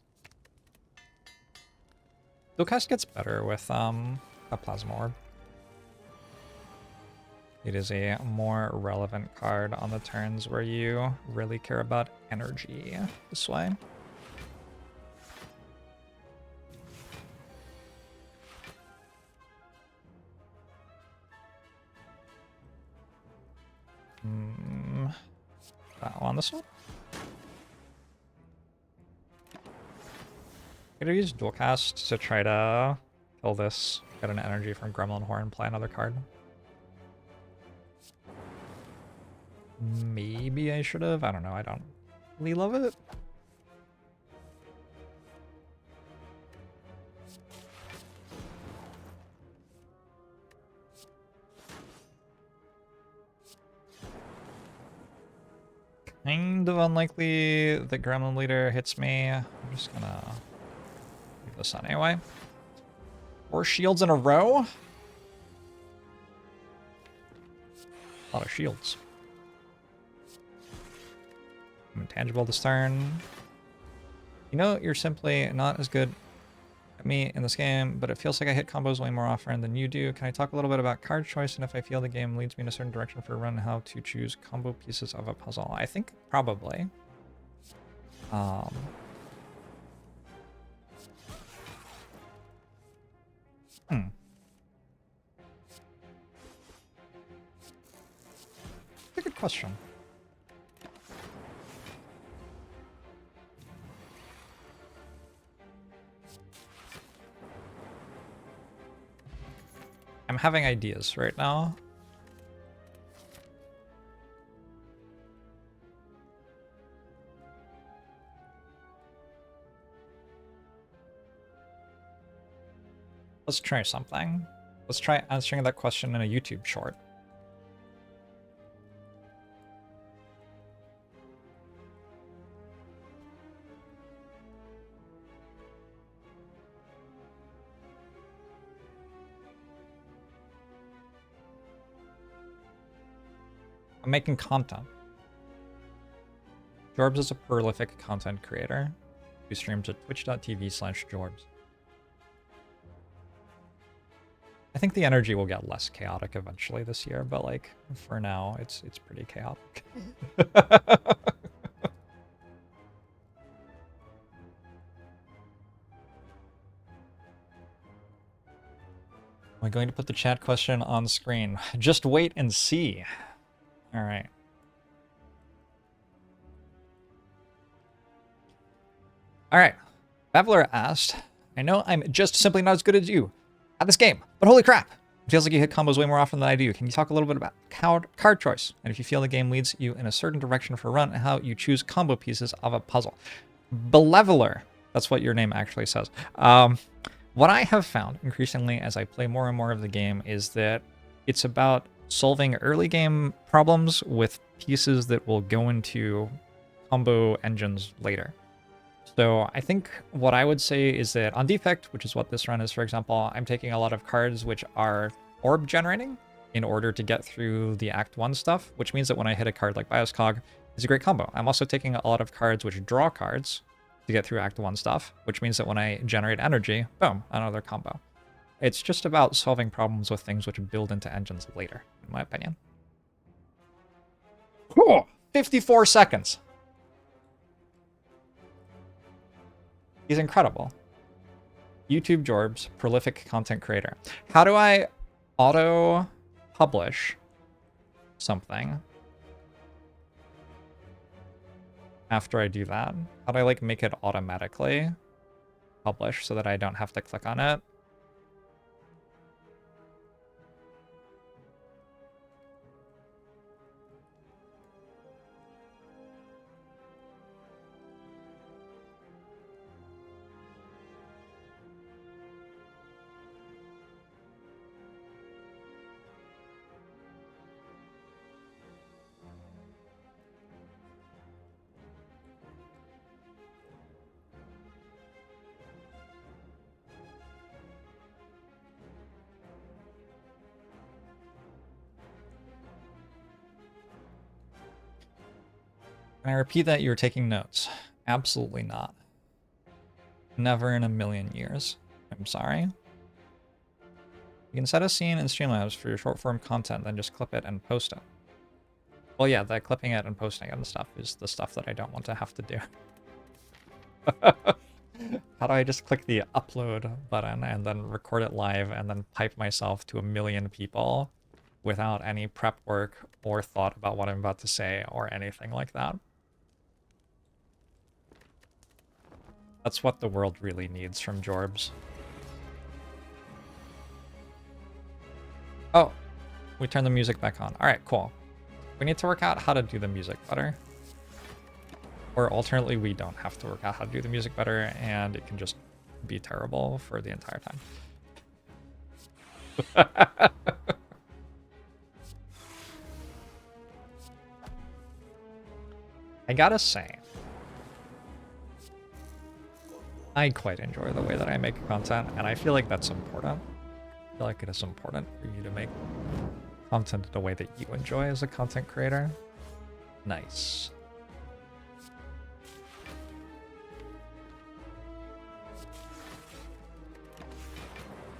Dual cast gets better with a plasma orb. It is a more relevant card on the turns where you really care about energy this way. That one, this one? I'm gonna use dual cast to try to kill this, get an energy from Gremlin Horn, play another card. Maybe I should have. I don't know. I don't really love it. Kind of unlikely the Gremlin Leader hits me. I'm just gonna leave this on anyway. 4 shields in a row? A lot of shields. I'm intangible this turn. You know, you're simply not as good at me in this game, but it feels like I hit combos way more often than you do. Can I talk a little bit about card choice and if I feel the game leads me in a certain direction for a run, how to choose combo pieces of a puzzle? I think probably. That's a good question. I'm having ideas right now. Let's try something. Let's try answering that question in a YouTube short. I'm making content. Jorbs is a prolific content creator who streams at twitch.tv/Jorbs. I think the energy will get less chaotic eventually this year, but like for now, it's pretty chaotic. Am I going to put the chat question on screen? Just wait and see. All right. All right. Babbler asked, I know I'm just simply not as good as you at this game, but holy crap. It feels like you hit combos way more often than I do. Can you talk a little bit about card choice? And if you feel the game leads you in a certain direction for a run, and how you choose combo pieces of a puzzle. Beleveler. That's what your name actually says. What I have found increasingly as I play more and more of the game is that it's about solving early game problems with pieces that will go into combo engines later. So I think what I would say is that on defect, which is what this run is, for example, I'm taking a lot of cards which are orb generating in order to get through the Act 1 stuff, which means that when I hit a card like Bioscog, it's a great combo. I'm also taking a lot of cards which draw cards to get through Act 1 stuff, which means that when I generate energy, boom, another combo. It's just about solving problems with things which build into engines later, in my opinion. Cool. 54 seconds. He's incredible. YouTube Jorbs, prolific content creator. How do I auto-publish something after I do that? How do I like make it automatically publish so that I don't have to click on it? Can I repeat that you were taking notes? Absolutely not. Never in a million years. I'm sorry. You can set a scene in Streamlabs for your short form content, then just clip it and post it. Well, yeah, the clipping it and posting it and stuff is the stuff that I don't want to have to do. How do I just click the upload button and then record it live and then pipe myself to 1 million people without any prep work or thought about what I'm about to say or anything like that? That's what the world really needs from Jorbs. Oh, we turned the music back on. All right, cool. We need to work out how to do the music better. Or alternately, we don't have to work out how to do the music better, and it can just be terrible for the entire time. I gotta say, I quite enjoy the way that I make content, and I feel like that's important. I feel like it is important for you to make content in a way that you enjoy as a content creator. Nice.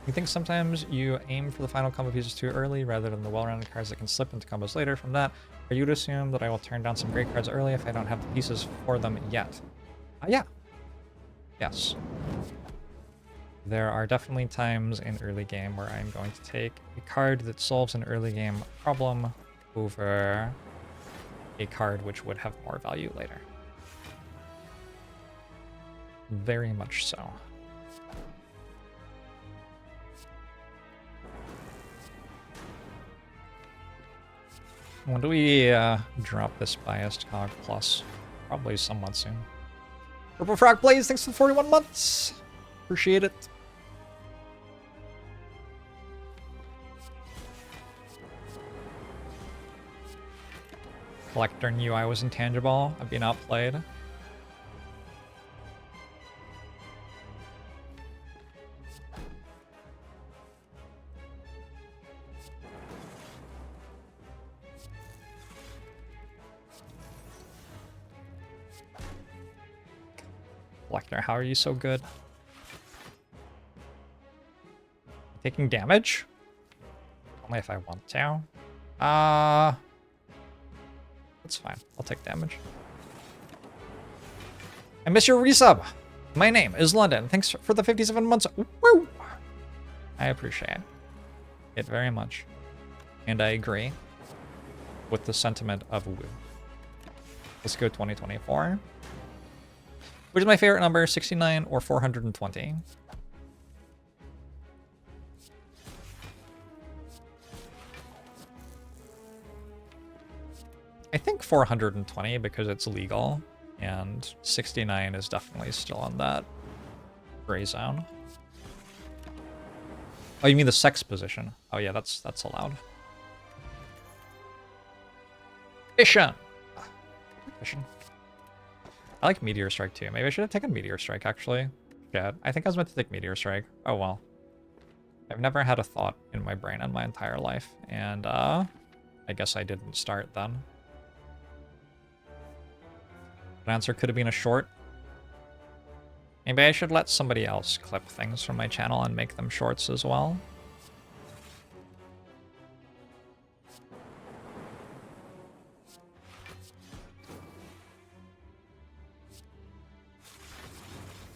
You think sometimes you aim for the final combo pieces too early rather than the well-rounded cards that can slip into combos later from that? Are you to assume that I will turn down some great cards early if I don't have the pieces for them yet? Yeah. Yes. There are definitely times in early game where I'm going to take a card that solves an early game problem over a card which would have more value later. Very much so. When do we drop this biased cog plus? Probably somewhat soon. Purple Frog Blaze, thanks for the 41 months. Appreciate it. Collector knew I was intangible. I've been outplayed. Lecter, how are you so good? Taking damage? Only if I want to. That's fine. I'll take damage. I miss your resub. My name is London. Thanks for the 57 months. Woo! I appreciate it very much. And I agree with the sentiment of woo. Let's go 2024. Which is my favorite number, 69 or 420? I think 420 because it's legal, and 69 is definitely still on that gray zone. Oh, you mean the sex position? Oh yeah, that's allowed. Fission. Fission. I like Meteor Strike too. Maybe I should have taken Meteor Strike actually. Yeah, I think I was meant to take Meteor Strike. Oh well. I've never had a thought in my brain in my entire life, and I guess I didn't start then. The answer could have been a short. Maybe I should let somebody else clip things from my channel and make them shorts as well.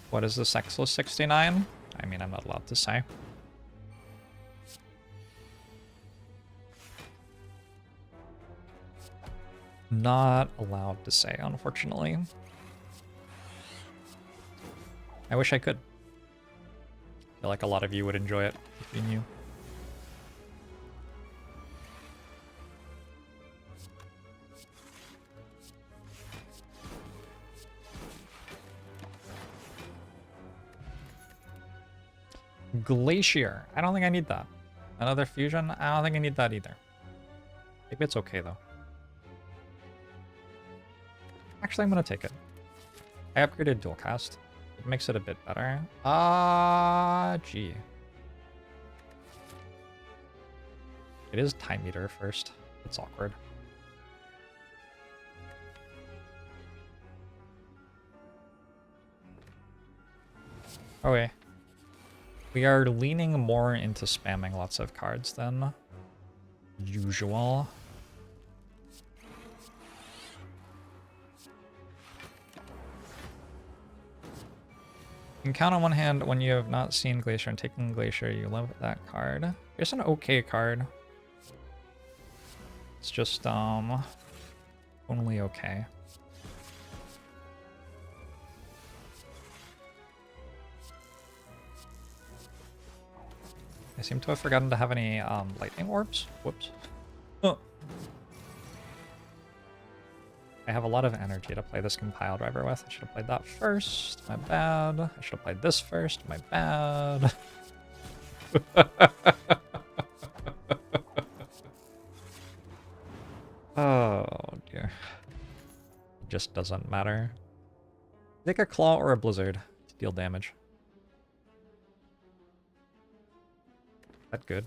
What is the sexless 69? I mean, I'm not allowed to say. Not allowed to say, unfortunately. I wish I could. I feel like a lot of you would enjoy it if you knew. Glacier. I don't think I need that. Another fusion? I don't think I need that either. Maybe it's okay though. Actually, I'm gonna take it. I upgraded dual cast. It makes it a bit better. Gee. It is time meter first. It's awkward. Okay. We are leaning more into spamming lots of cards than usual. You can count on one hand when you have not seen Glacier and taking Glacier. You love that card. It's an okay card. It's just, only okay. I seem to have forgotten to have any, lightning orbs. Whoops. Oh. I have a lot of energy to play this compile driver with. I should have played that first. My bad. I should have played this first. My bad. Oh, dear. It just doesn't matter. Take a claw or a blizzard to deal damage. Is that good?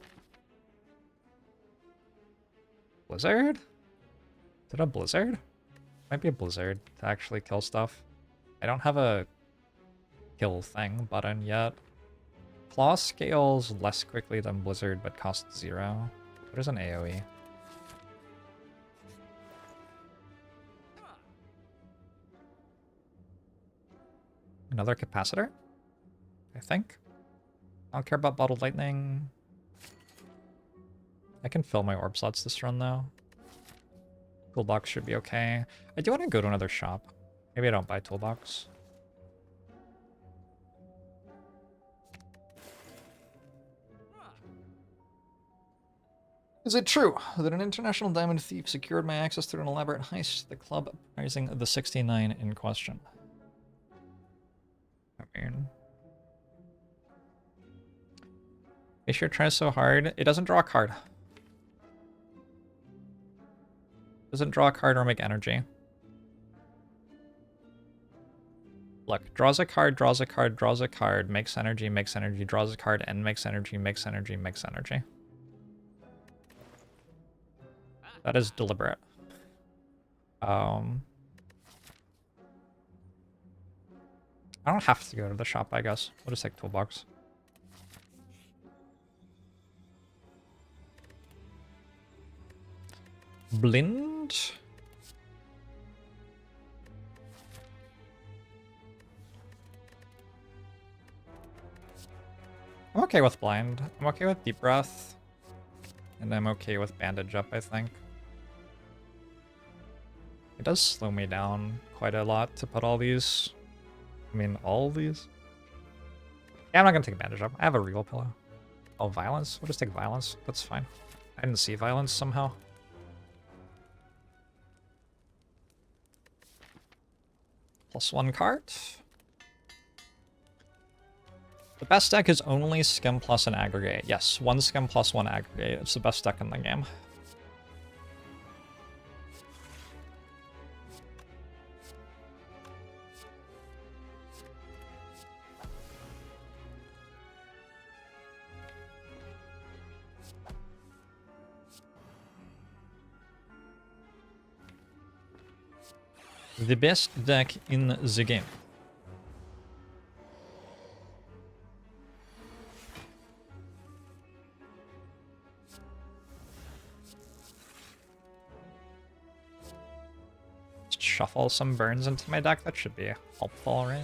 Blizzard? Is it a blizzard? Might be a blizzard to actually kill stuff. I don't have a kill thing button yet. Claw scales less quickly than blizzard, but costs 0. What is an AoE? Another capacitor? I think. I don't care about bottled lightning. I can fill my orb slots this run though. Toolbox should be okay. I do want to go to another shop. Maybe I don't buy toolbox. Is it true that an international diamond thief secured my access through an elaborate heist, the club pricing the 69 in question? I mean... Glacier tries so hard. It doesn't draw a card. Doesn't draw a card or make energy. Look, draws a card, draws a card, draws a card, makes energy, draws a card, and makes energy, makes energy, makes energy. That is deliberate. I don't have to go to the shop, I guess. We'll just take toolbox. Blind? I'm okay with blind. I'm okay with deep breath. And I'm okay with bandage up, I think. It does slow me down quite a lot to put all these. I mean, all these? Yeah, I'm not gonna take bandage up. I have a real pillow. Oh, violence? We'll just take violence. That's fine. I didn't see violence somehow. +1 card. The best deck is only Skim plus an aggregate. Yes, 1 Skim plus 1 aggregate. It's the best deck in the game. The best deck in the game. Just shuffle some burns into my deck. That should be helpful, right?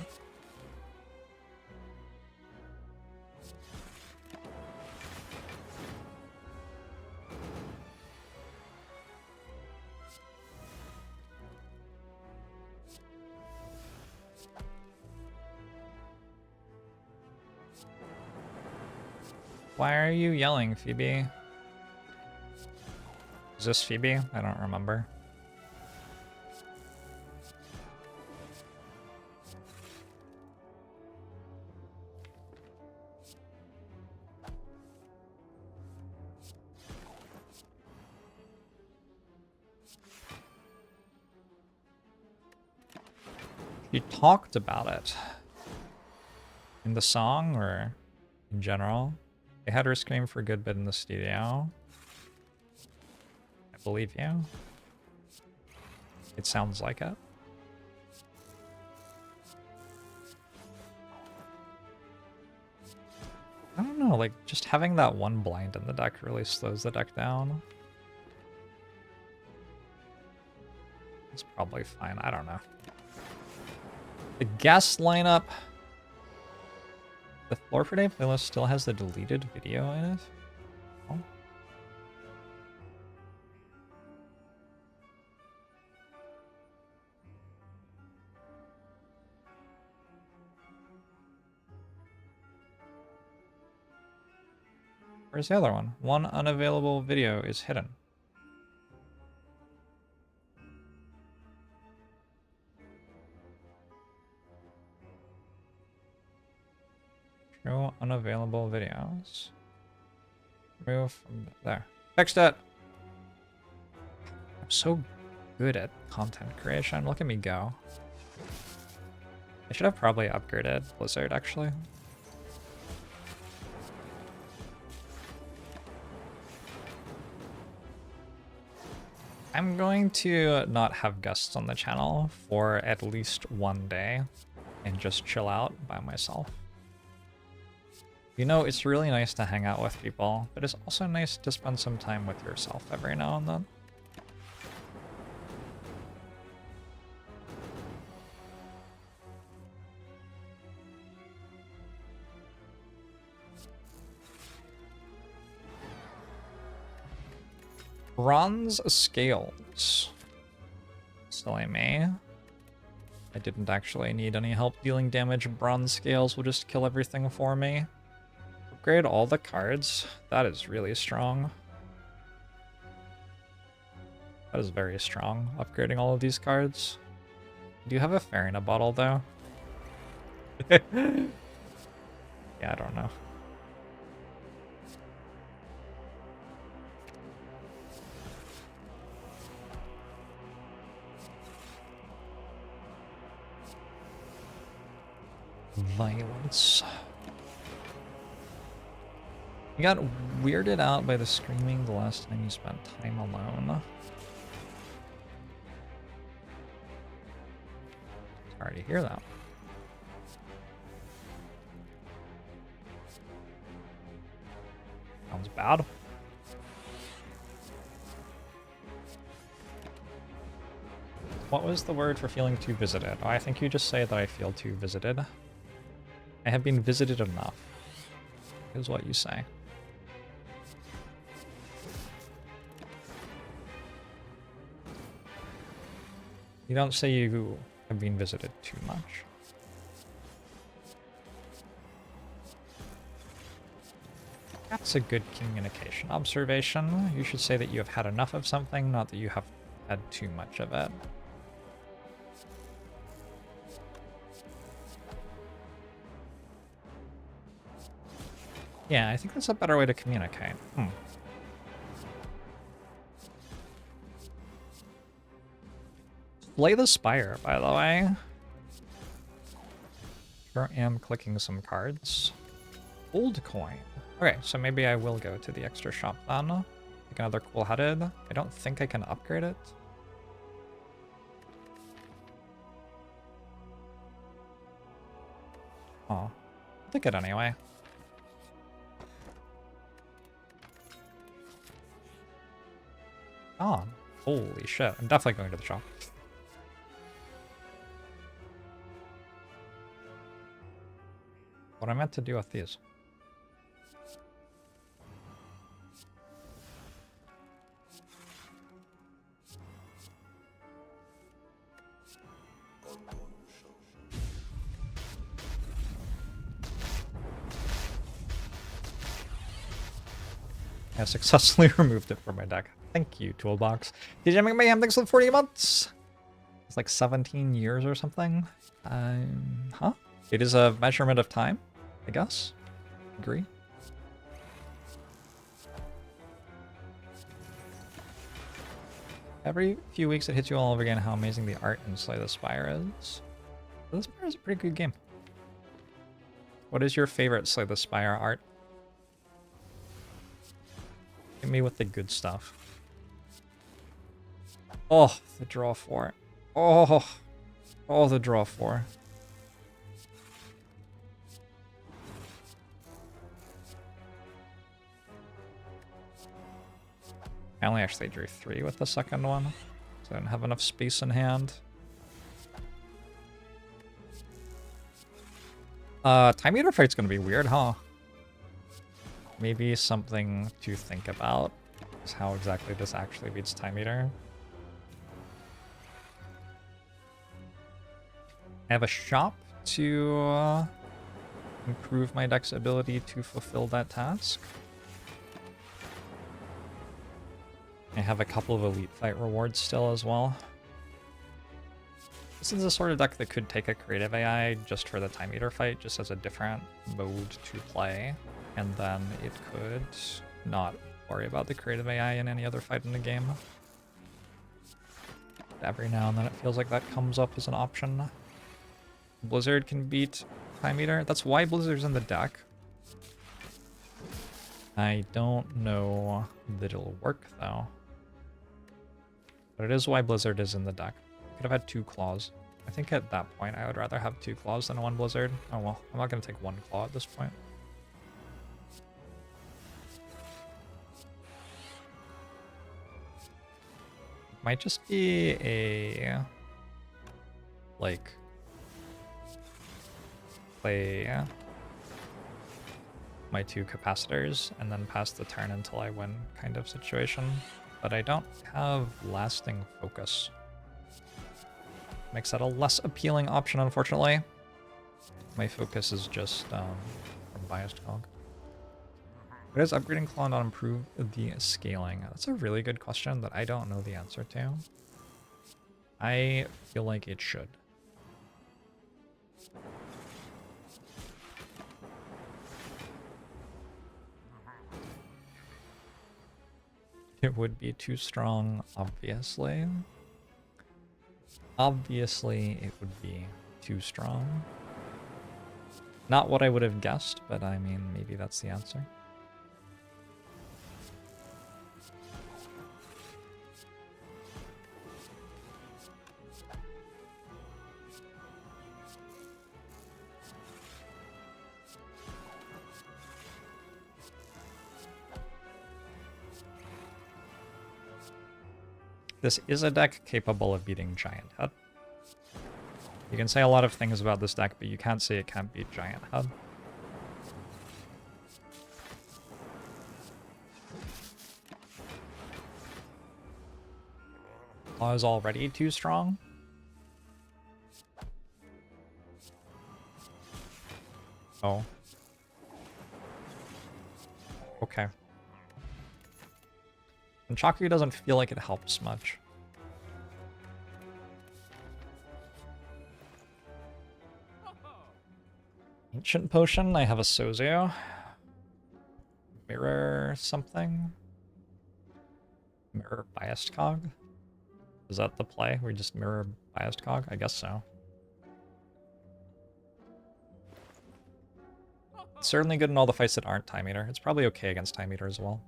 Why are you yelling, Phoebe? Is this Phoebe? I don't remember. You talked about it in the song or in general. They had her scream for a good bit in the studio. I believe you. It sounds like it. I don't know, like, just having that one blind in the deck really slows the deck down. It's probably fine, I don't know. The guest lineup. The floorperday playlist still has the deleted video in it. Oh. Where's the other one? One unavailable video is hidden. Show unavailable videos. Move from there. Fixed it! I'm so good at content creation. Look at me go. I should have probably upgraded Blizzard, actually. I'm going to not have guests on the channel for at least one day and just chill out by myself. You know, it's really nice to hang out with people, but it's also nice to spend some time with yourself every now and then. Bronze scales. Silly me. I didn't actually need any help dealing damage. Bronze scales will just kill everything for me. Upgrade all the cards. That is really strong. That is very strong, upgrading all of these cards. Do you have a fairy in a bottle, though? Yeah, I don't know. Violence. You got weirded out by the screaming the last time you spent time alone. Sorry to hear that. bad. What was the word for feeling too visited? Oh, I think you just say that I feel too visited. I have been visited enough, is what you say. You don't say you have been visited too much. That's a good communication observation. You should say that you have had enough of something, not that you have had too much of it. Yeah, I think that's a better way to communicate. Slay the Spire, by the way. Sure am clicking some cards. Old coin. Okay, so maybe I will go to the extra shop then. Take another cool-headed. I don't think I can upgrade it. Oh, I'll take it anyway. Oh, holy shit. I'm definitely going to the shop. What I meant to do with these. I successfully removed it from my deck. Thank you, Toolbox. DJ Mayhem, thanks for the 40 months. It's like 17 years or something. Huh? It is a measurement of time, I guess. Agree. Every few weeks it hits you all over again how amazing the art in Slay the Spire is. Slay the Spire is a pretty good game. What is your favorite Slay the Spire art? Hit me with the good stuff. Oh, the draw 4. Oh, the draw 4. I only actually drew 3 with the second one, so I didn't have enough space in hand. Time Eater Fight's gonna be weird, huh? Maybe something to think about is how exactly this actually beats Time Eater. I have a shop to improve my deck's ability to fulfill that task. I have a couple of Elite Fight rewards still as well. This is the sort of deck that could take a creative AI just for the Time Eater fight, just as a different mode to play. And then it could not worry about the creative AI in any other fight in the game. Every now and then it feels like that comes up as an option. Blizzard can beat Time Eater. That's why Blizzard's in the deck. I don't know that it'll work though. But it is why Blizzard is in the deck. Could have had 2 claws. I think at that point I would rather have 2 claws than 1 Blizzard. Oh well, I'm not going to take 1 claw at this point. Might just be a... like... play my 2 capacitors and then pass the turn until I win kind of situation. But I don't have lasting focus. Makes that a less appealing option, unfortunately. My focus is just from Biased Cog. What does upgrading Claw not improve the scaling? That's a really good question that I don't know the answer to. I feel like it should. It would be too strong, obviously. Obviously, it would be too strong. Not what I would have guessed, but I mean, maybe that's the answer. this is a deck capable of beating Giant Head. You can say a lot of things about this deck, but you can't say it can't beat Giant Head. Claw is already too strong. Oh. Okay. And Chakri doesn't feel like it helps much. Ancient Potion, I have a Sozo. Mirror something? Mirror Biased Cog? Is that the play? We just mirror Biased Cog? I guess so. It's certainly good in all the fights that aren't Time Eater. It's probably okay against Time Eater as well.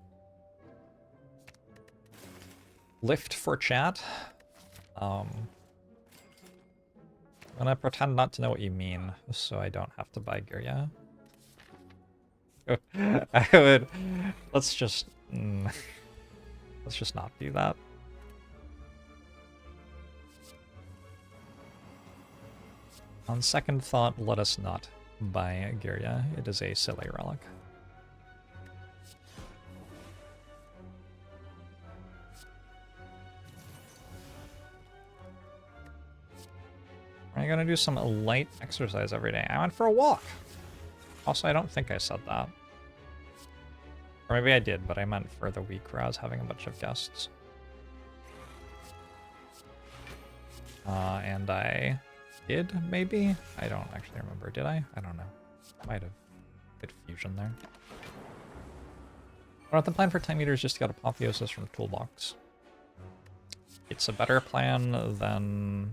Lift for chat. I'm gonna pretend not to know what you mean, so I don't have to buy gear, yeah? I would... Let's just... let's just not do that. On second thought, let us not buy Girya. It is a silly relic. I'm gonna do some light exercise every day. I went for a walk. Also, I don't think I said that. Or maybe I did, but I meant for the week where I was having a bunch of guests. And I did, maybe? I don't actually remember. Did I? I don't know. Might have. Bit fusion there. But the plan for Time Eater is just to get Apotheosis from Toolbox. It's a better plan than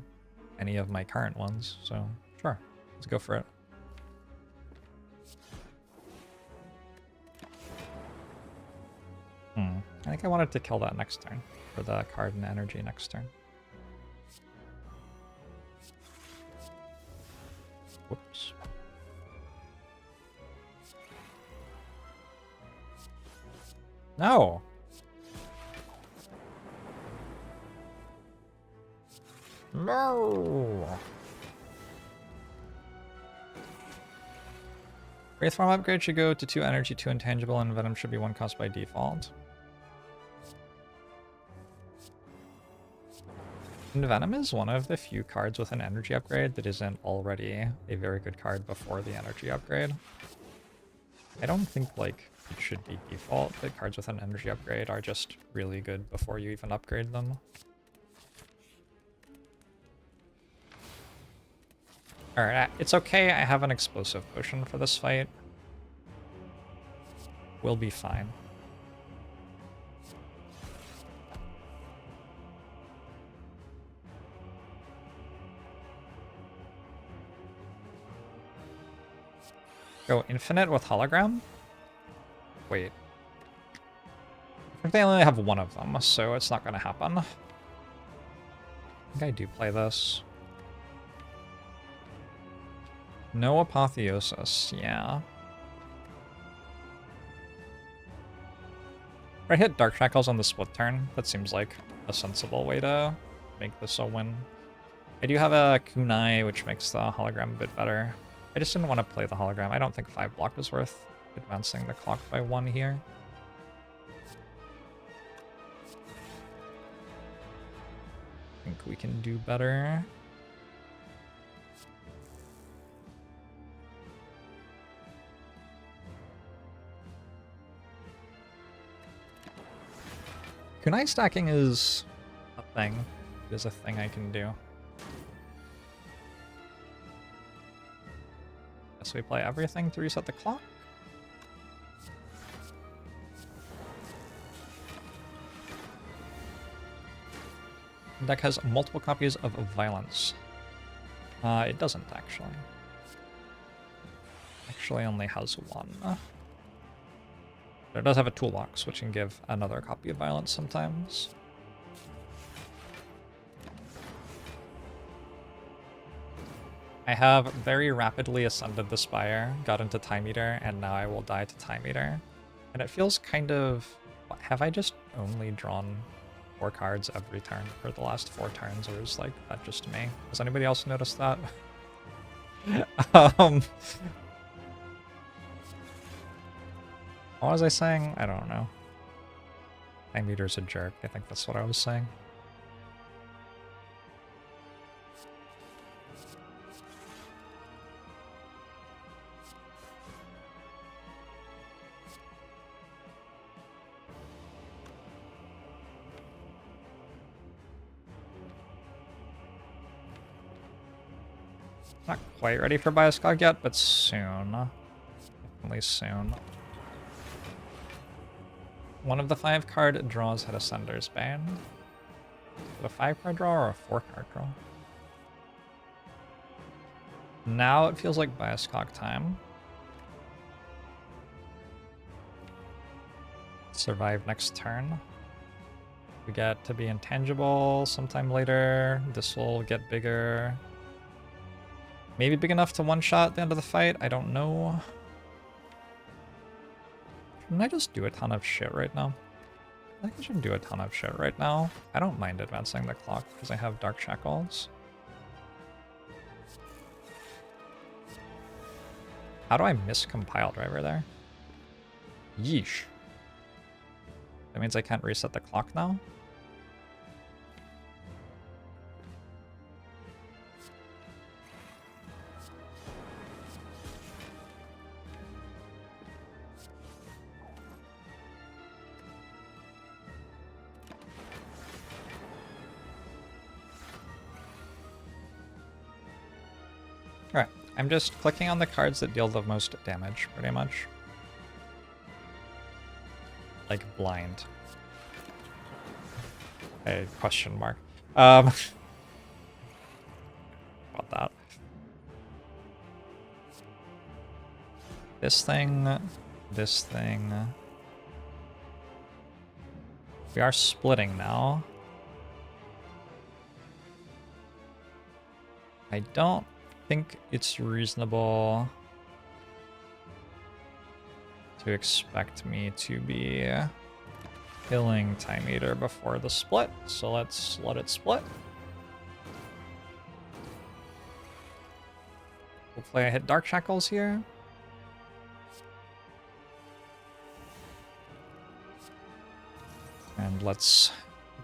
any of my current ones, so sure, let's go for it. I think I wanted to kill that next turn, for the card and energy next turn. Whoops. No! No! Wraith Form upgrade should go to 2 energy, 2 intangible, and Venom should be 1 cost by default. And Venom is one of the few cards with an energy upgrade that isn't already a very good card before the energy upgrade. I don't think, like, it should be default that cards with an energy upgrade are just really good before you even upgrade them. Alright, it's okay, I have an explosive potion for this fight. We'll be fine. Go infinite with hologram? Wait. I think they only have one of them, so it's not going to happen. I think I do play this. No Apotheosis, yeah. If I hit Dark Shackles on the split turn, that seems like a sensible way to make this a win. I do have a Kunai, which makes the hologram a bit better. I just didn't want to play the hologram. I don't think 5 block is worth advancing the clock by 1 here. I think we can do better. Kunai stacking is a thing. It is a thing I can do. So we play everything to reset the clock. The deck has multiple copies of Violence. It doesn't, actually. Actually only has 1. But it does have a toolbox, which can give another copy of Violence sometimes. I have very rapidly ascended the Spire, got into Time Eater, and now I will die to Time Eater. And it feels kind of... Have I just only drawn 4 cards every turn for the last 4 turns, or is like that just me? Has anybody else noticed that? What was I saying? I don't know. My meter's a jerk. I think that's what I was saying. Not quite ready for Bioscog yet, but soon. Definitely soon. One of the 5 card draws had a Sender's Bane. Is it a 5 card draw or a 4 card draw? Now it feels like Bioscog time. Survive next turn. We get to be intangible sometime later. This will get bigger. Maybe big enough to one-shot at the end of the fight. I don't know. Shouldn't I just do a ton of shit right now? I think I should do a ton of shit right now. I don't mind advancing the clock because I have Dark Shackles. How do I miss compile driver there? Yeesh. That means I can't reset the clock now? Alright, I'm just clicking on the cards that deal the most damage, pretty much. Like blind. A question mark. About that. This thing. This thing. We are splitting now. I don't think it's reasonable to expect me to be killing Time Eater before the split, so let's let it split. Hopefully I hit Dark Shackles here. And let's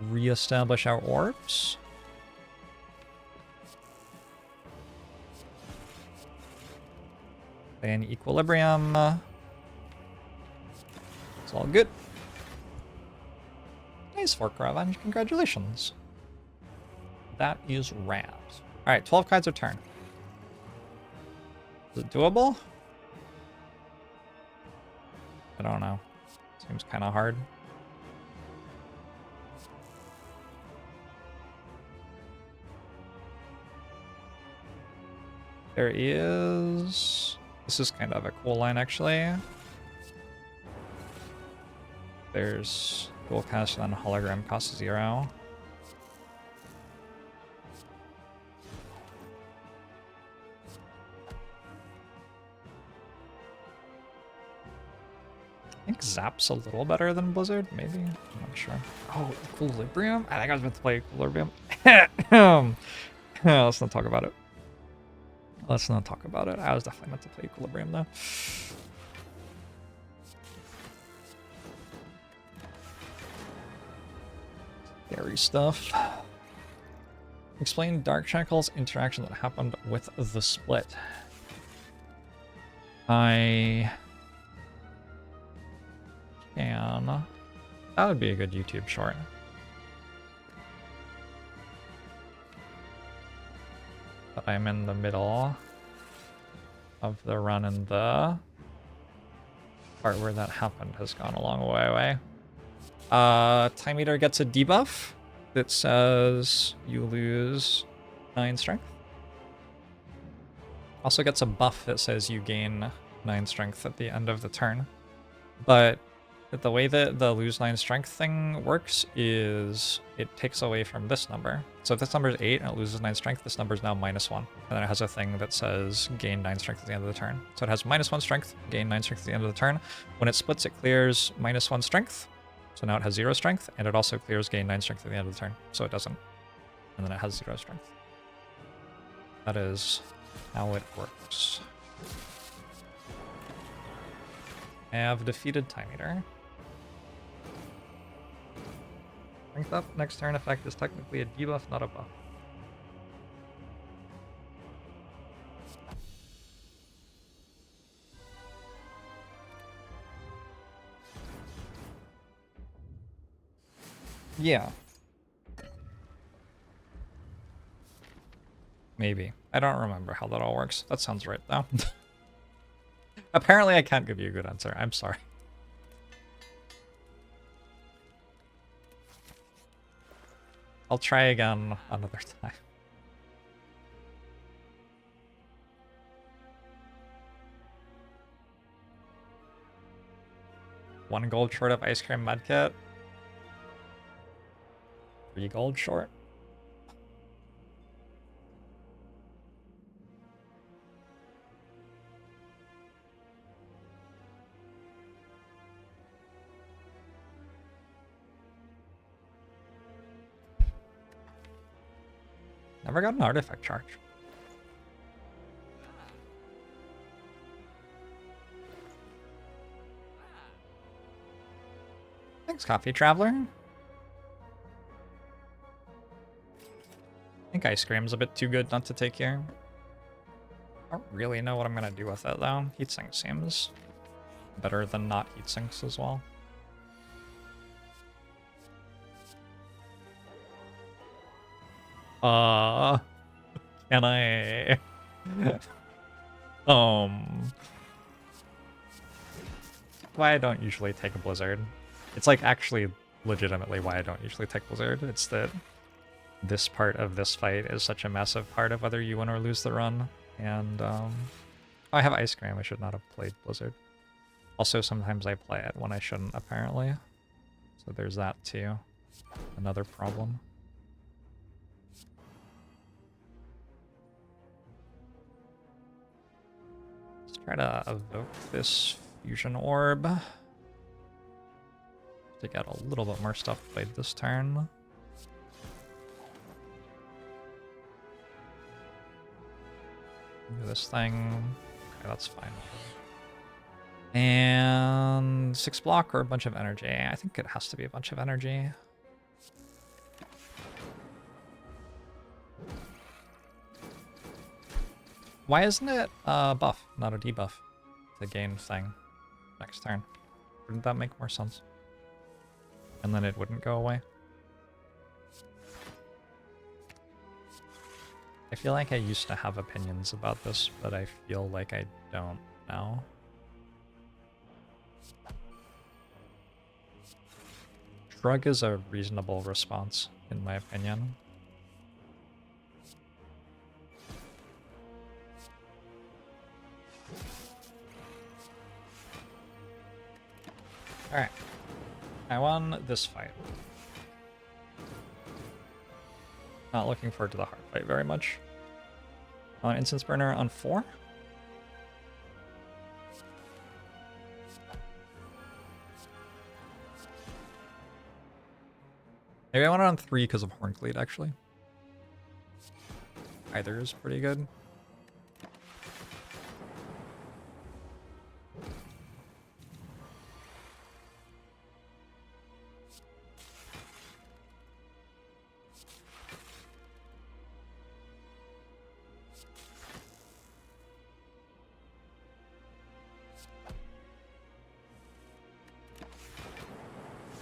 re-establish our orbs. Play in Equilibrium. It's all good. Nice Fork Revenge, congratulations. That is rad. Alright, 12 cards a turn. Is it doable? I don't know. Seems kind of hard. There is... This is kind of a cool line, actually. There's dual cast and then hologram costs 0. I think Zap's a little better than Blizzard, maybe? I'm not sure. Oh, Equilibrium? I think I was meant to play Equilibrium. Let's not talk about it. Let's not talk about it. I was definitely meant to play Equilibrium, though. Scary stuff. Explain Dark Shackles interaction that happened with the split. I can... That would be a good YouTube short. But I'm in the middle of the run, and the part where that happened has gone a long way away. Time Eater gets a debuff that says you lose 9 strength. Also gets a buff that says you gain 9 strength at the end of the turn. But the way that the lose 9 strength thing works is it takes away from this number. So if this number is 8 and it loses 9 strength, this number is now -1. And then it has a thing that says gain 9 strength at the end of the turn. So it has -1 strength, gain 9 strength at the end of the turn. When it splits, it clears -1 strength. So now it has 0 strength, and it also clears gain 9 strength at the end of the turn, so it doesn't. And then it has 0 strength. That is how it works. I have defeated Time Eater. Strength up, next turn effect is technically a debuff, not a buff. Yeah. Maybe. I don't remember how that all works. That sounds right, though. Apparently I can't give you a good answer. I'm sorry. I'll try again another time. One gold short of Ice Cream Medkit. 3 gold short. Never got an artifact charge. Thanks, Coffee Traveler. I think Ice Cream's a bit too good not to take here. I don't really know what I'm gonna do with it though. Heatsink seems better than not heatsinks as well. Can I? Why I don't usually take a Blizzard. It's like actually legitimately why I don't usually take Blizzard. It's that this part of this fight is such a massive part of whether you win or lose the run. And I have Ice Cream. I should not have played Blizzard. Also, sometimes I play it when I shouldn't, apparently. So there's that too. Another problem. Let's try to evoke this Fusion Orb to get a little bit more stuff played this turn. Do this thing. Okay, that's fine. And 6 block or a bunch of energy. I think it has to be a bunch of energy. Why isn't it a buff, not a debuff? The gain thing next turn. Wouldn't that make more sense? And then it wouldn't go away. I feel like I used to have opinions about this, but I feel like I don't now. Shrug is a reasonable response, in my opinion. Alright. I won this fight. Not looking forward to the hard fight very much. On Instance Burner on 4. Maybe I want it on 3 because of Horncleat, actually. Either is pretty good.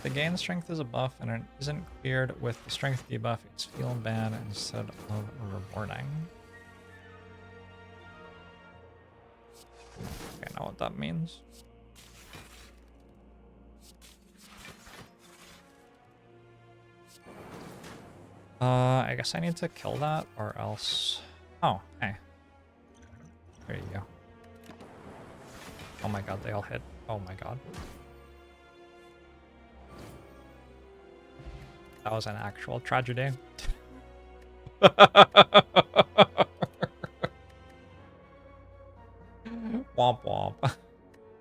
The gain strength is a buff and it isn't cleared with the strength debuff. It's feel bad instead of rewarding. Okay, I know what that means. I guess I need to kill that or else. Oh, hey. There you go. Oh my god, they all hit. Oh my god. That was an actual tragedy. Womp womp.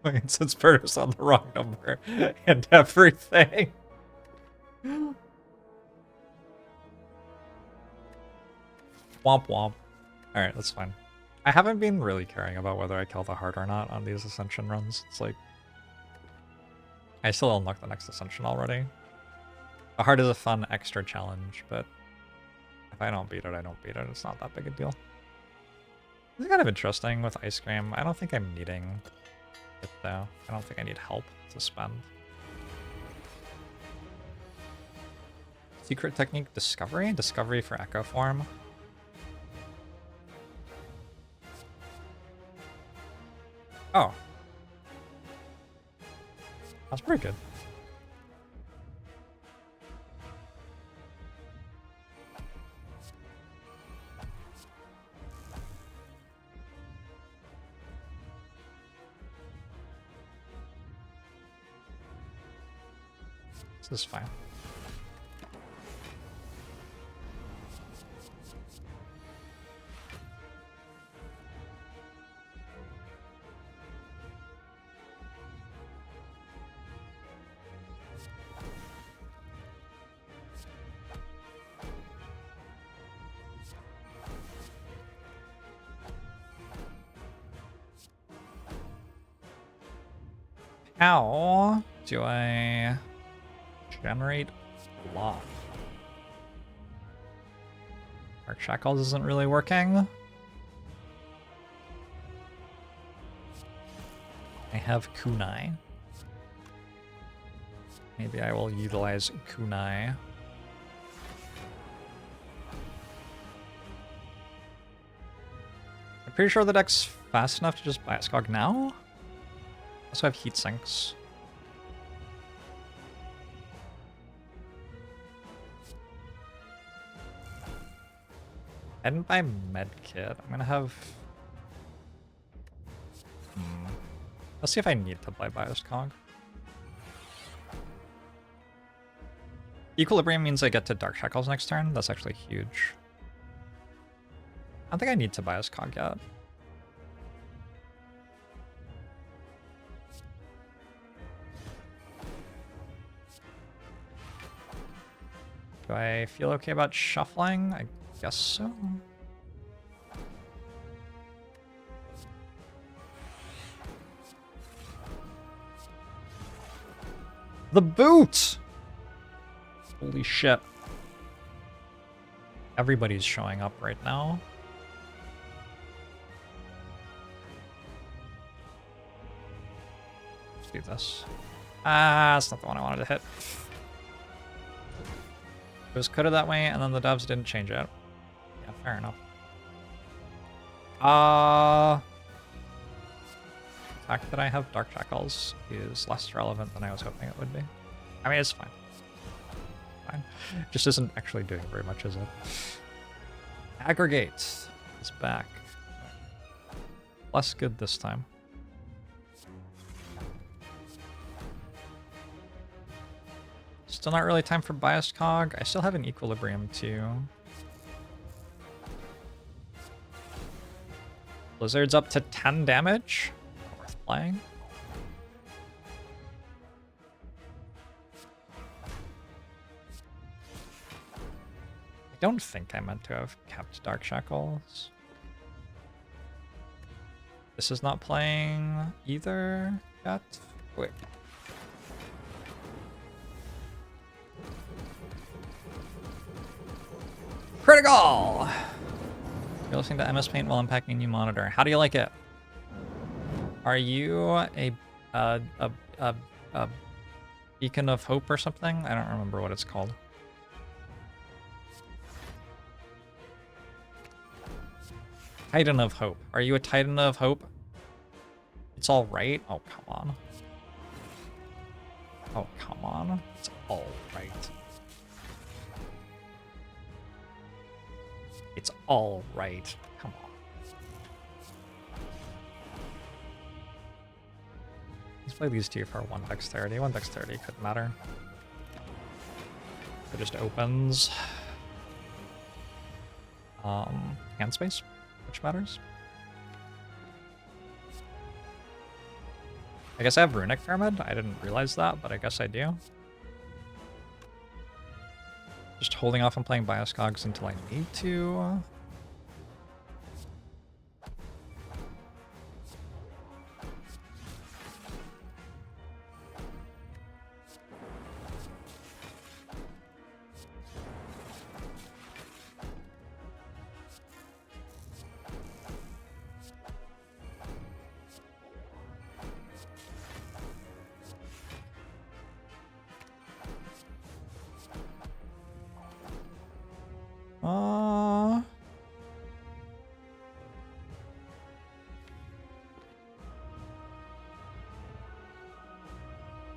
Instance Burner's on the wrong number and everything. Womp womp. Alright, that's fine. I haven't been really caring about whether I kill the heart or not on these Ascension runs. It's like... I still unlocked the next Ascension already. The heart is a fun extra challenge, but if I don't beat it, I don't beat it. It's not that big a deal. It's kind of interesting with ice cream. I don't think I'm needing it though. I don't think I need help to spend. Secret technique discovery? Discovery for echo form. Oh. That's pretty good. This is fine. How do I generate block? Dark Shackles isn't really working. I have kunai. Maybe I will utilize kunai. I'm pretty sure the deck's fast enough to just buy a Skog now. Also have heat sinks. I didn't buy medkit. I'm gonna have... Let's see if I need to buy Bioscog. Equilibrium means I get to Dark Shackles next turn. That's actually huge. I don't think I need to Bioscog yet. Do I feel okay about shuffling? I guess so. The boot! Holy shit. Everybody's showing up right now. Let's do this. Ah, that's not the one I wanted to hit. It was coded that way, and then the devs didn't change it. Yeah, fair enough. The fact that I have Dark Shackles is less relevant than I was hoping it would be. I mean, it's fine. Fine. Just isn't actually doing very much, is it? Aggregate is back. Less good this time. Still not really time for Bioscog. I still have an Equilibrium too. Blizzard's up to 10 damage. Worth playing. I don't think I meant to have kept Dark Shackles. This is not playing either yet. Wait. Critical! You're listening to MS Paint while unpacking a new monitor. How do you like it? Are you a beacon of hope or something? I don't remember what it's called. Titan of Hope. Are you a Titan of Hope? It's all right. Oh, come on. Oh, come on. It's all right. It's all right. Come on. Let's play these two for 1 dexterity. 1 dexterity couldn't matter. It just opens. Hand space, which matters. I guess I have Runic Pyramid. I didn't realize that, but I guess I do. Just holding off on playing Bioscogs until I need to.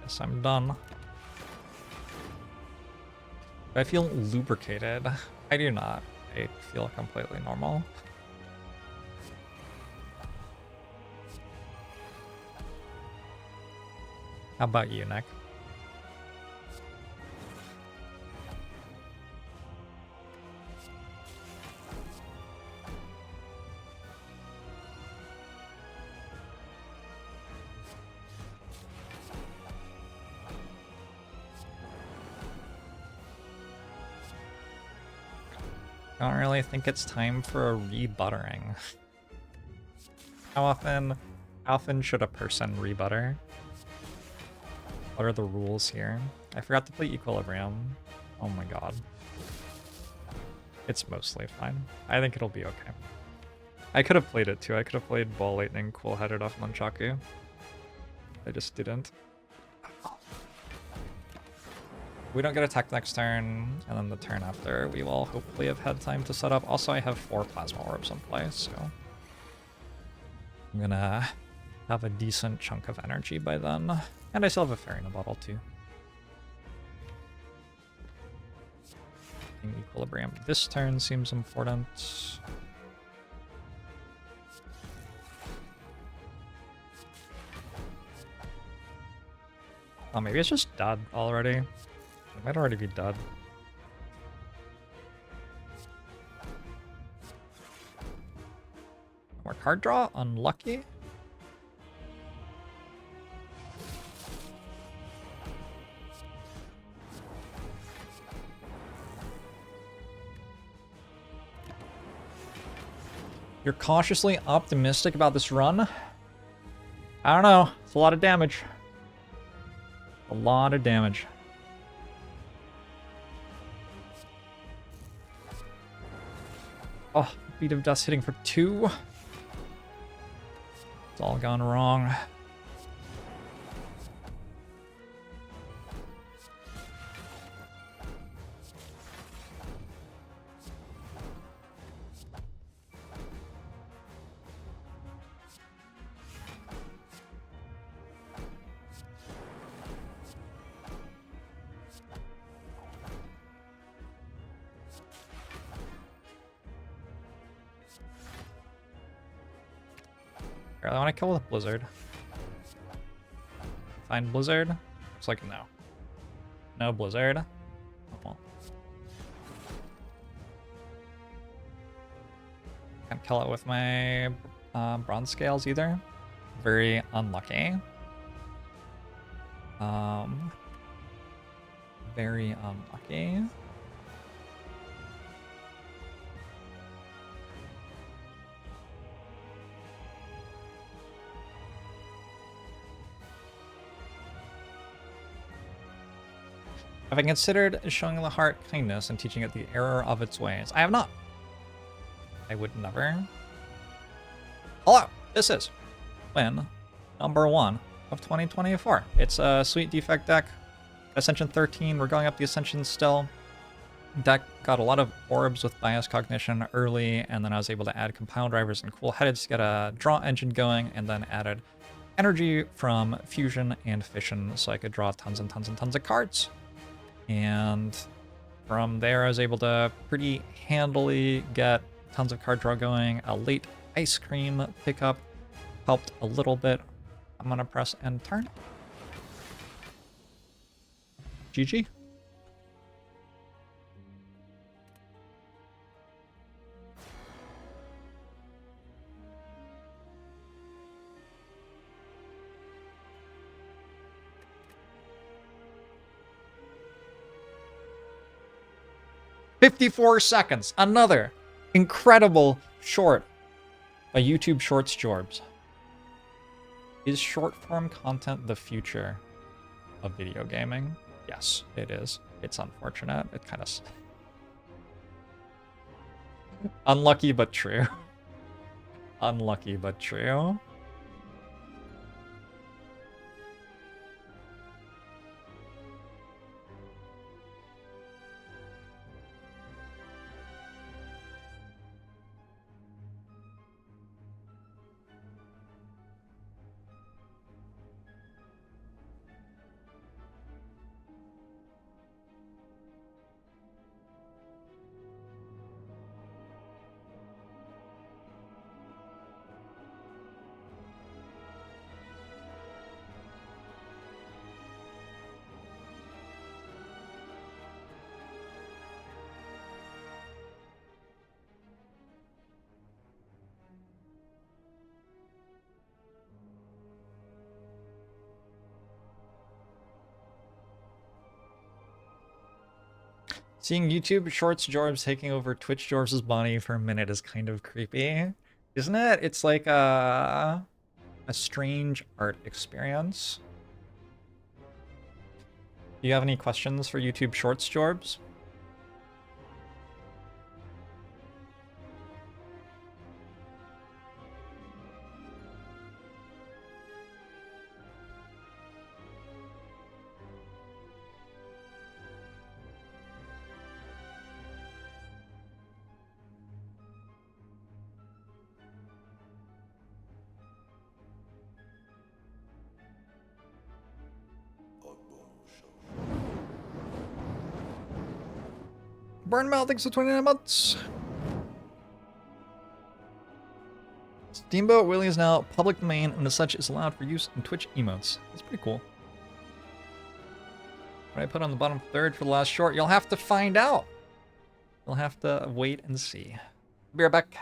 Guess I'm done. Do I feel lubricated? I do not. I feel completely normal. How about you, Nick? I don't really think it's time for a rebuttering. How often should a person rebutter? What are the rules here? I forgot to play Equilibrium. Oh my god. It's mostly fine. I think it'll be okay. I could have played it too. I could have played Ball Lightning cool-headed off Nunchaku. I just didn't. We don't get attacked next turn, and then the turn after, we will hopefully have had time to set up. Also, I have 4 Plasma Orbs in play, so I'm gonna have a decent chunk of energy by then. And I still have a Fairy in a bottle, too. In Equilibrium this turn seems important. Oh, maybe it's just dead already. It might already be dead. More card draw, unlucky. You're cautiously optimistic about this run? I don't know. It's a lot of damage. A lot of damage. Oh, Beat of Dust hitting for 2. It's all gone wrong. I want to kill with Blizzard. Find Blizzard? Looks like no. No Blizzard. Oh, well. Can't kill it with my bronze scales either. Very unlucky. Very unlucky. Have I considered showing the heart kindness and teaching it the error of its ways? I have not. I would never. Hello, this is win number 1 of 2024. It's a sweet defect deck. Ascension 13, we're going up the Ascension still. Deck got a lot of orbs with bias cognition early, and then I was able to add compound drivers and cool headed to get a draw engine going, and then added energy from fusion and fission so I could draw tons and tons and tons of cards. And from there, I was able to pretty handily get tons of card draw going. A late ice cream pickup helped a little bit. I'm going to press end turn. GG. "54 seconds. Another incredible short by YouTube Shorts Jorbs. Is short form content the future of video gaming? Yes, it is. It's unfortunate. It kind of... Unlucky but true. Unlucky but true. Seeing YouTube Shorts Jorbs taking over Twitch Jorbs' body for a minute is kind of creepy, isn't it? It's like a strange art experience. Do you have any questions for YouTube Shorts Jorbs? Burnmouth, thanks for 29 months. Steamboat Willie is now public domain and as such is allowed for use in Twitch emotes. That's pretty cool. What I put on the bottom third for the last short, you'll have to find out. You'll have to wait and see. Be right back.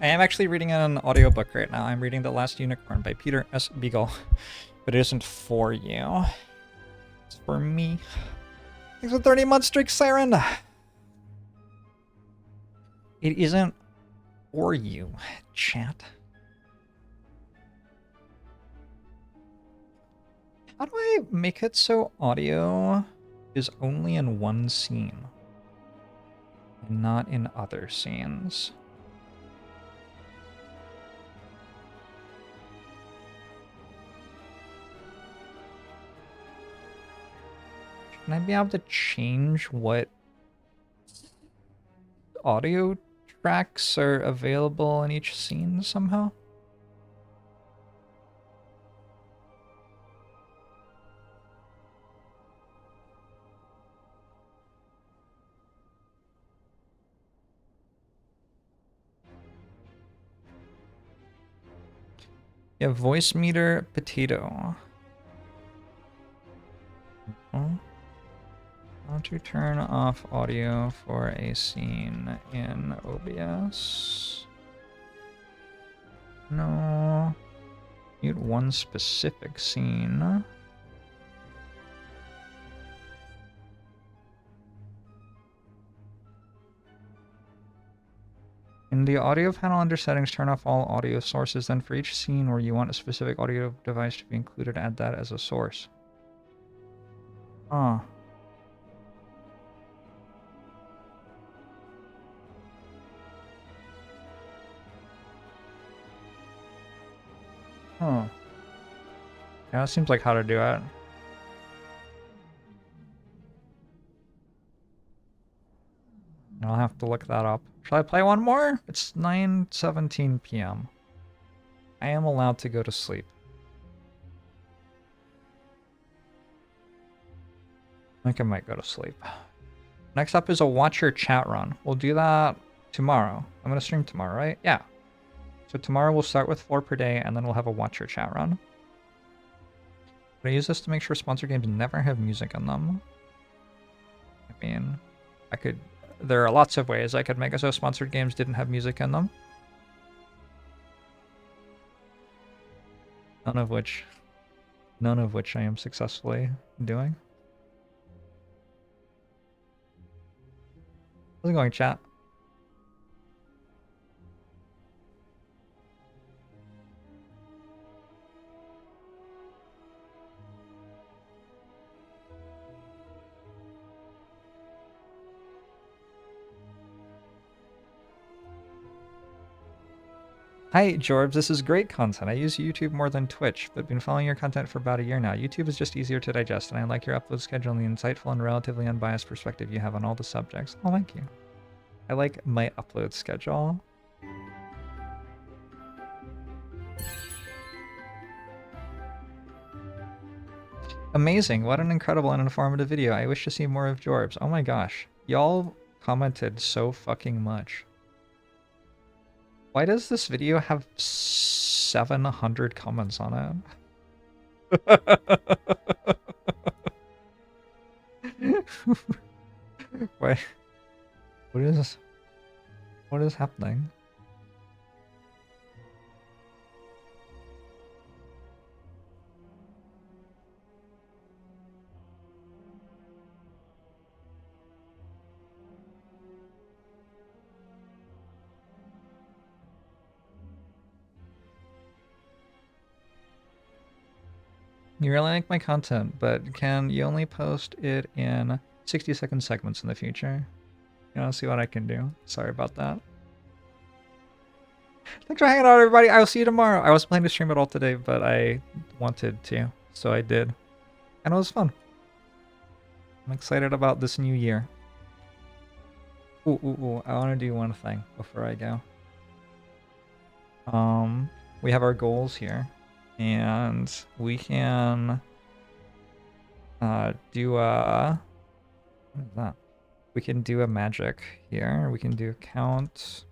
I am actually reading an audiobook right now. I'm reading The Last Unicorn by Peter S. Beagle. But it isn't for you. It's for me. Thanks for 30 months, Drake Siren. It isn't for you, chat. How do I make it so audio is only in one scene and not in other scenes? Can I be able to change what audio tracks are available in each scene somehow? Yeah, voice meter potato. Oh. How to turn off audio for a scene in OBS. No. Mute one specific scene. In the audio panel under settings, turn off all audio sources. Then for each scene where you want a specific audio device to be included, add that as a source. Huh. Huh. Yeah, that seems like how to do it. I'll have to look that up. Shall I play one more? It's 9:17 p.m. I am allowed to go to sleep. I think I might go to sleep. Next up is a watch your chat run. We'll do that tomorrow. I'm going to stream tomorrow, right? Yeah. So tomorrow we'll start with floor per day, and then we'll have a watch your chat run. But I use this to make sure sponsored games never have music in them. I mean, I could... There are lots of ways I could make it so sponsored games didn't have music in them. None of which I am successfully doing. How's it going, chat? Hi, Jorbs. This is great content. I use YouTube more than Twitch, but been following your content for about a year now. YouTube is just easier to digest, and I like your upload schedule and the insightful and relatively unbiased perspective you have on all the subjects. Oh, thank you. I like my upload schedule. Amazing. What an incredible and informative video. I wish to see more of Jorbs. Oh my gosh. Y'all commented so fucking much. Why does this video have 700 comments on it? Wait. What is happening? You really like my content, but can you only post it in 60-second segments in the future? You know, see what I can do. Sorry about that. Thanks for hanging out, everybody. I will see you tomorrow. I wasn't planning to stream at all today, but I wanted to, so I did. And it was fun. I'm excited about this new year. Ooh, I want to do one thing before I go. We have our goals here. And we can do a... What is that? We can do a magic here. We can do count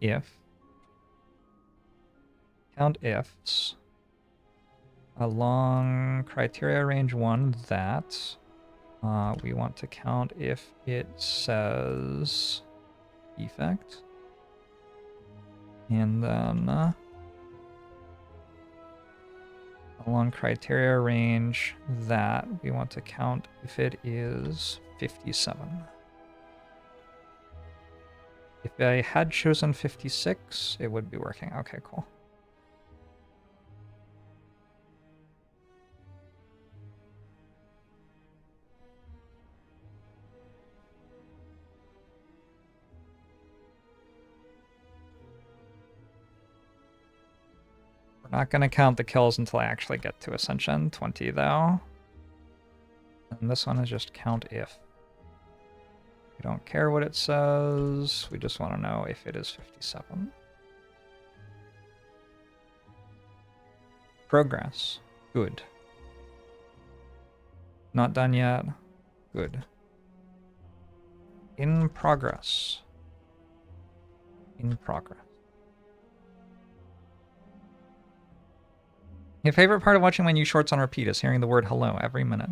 ifs along criteria range 1 that we want to count if it says defect. And then along criteria range that we want to count if it is 57. If I had chosen 56, it would be working. Okay, cool. Not going to count the kills until I actually get to Ascension 20, though. And this one is just count if. We don't care what it says. We just want to know if it is 57. Progress. Good. Not done yet. Good. In progress. In progress. Your favorite part of watching my new shorts on repeat is hearing the word hello every minute.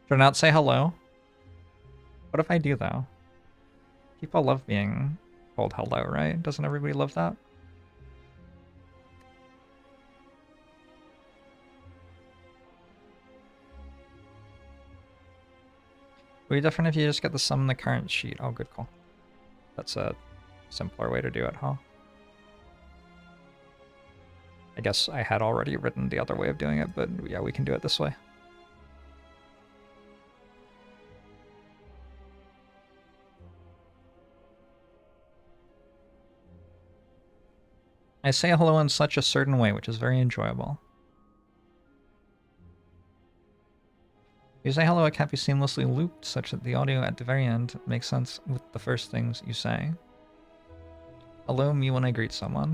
Should I not say hello? What if I do, though? People love being told hello, right? Doesn't everybody love that? Would be different if you just get the sum in the current sheet. Oh, good call. That's a simpler way to do it, huh? I guess I had already written the other way of doing it, but yeah, we can do it this way. I say hello in such a certain way, which is very enjoyable. If you say hello, it can't be seamlessly looped such that the audio at the very end makes sense with the first things you say. Hello me when I greet someone.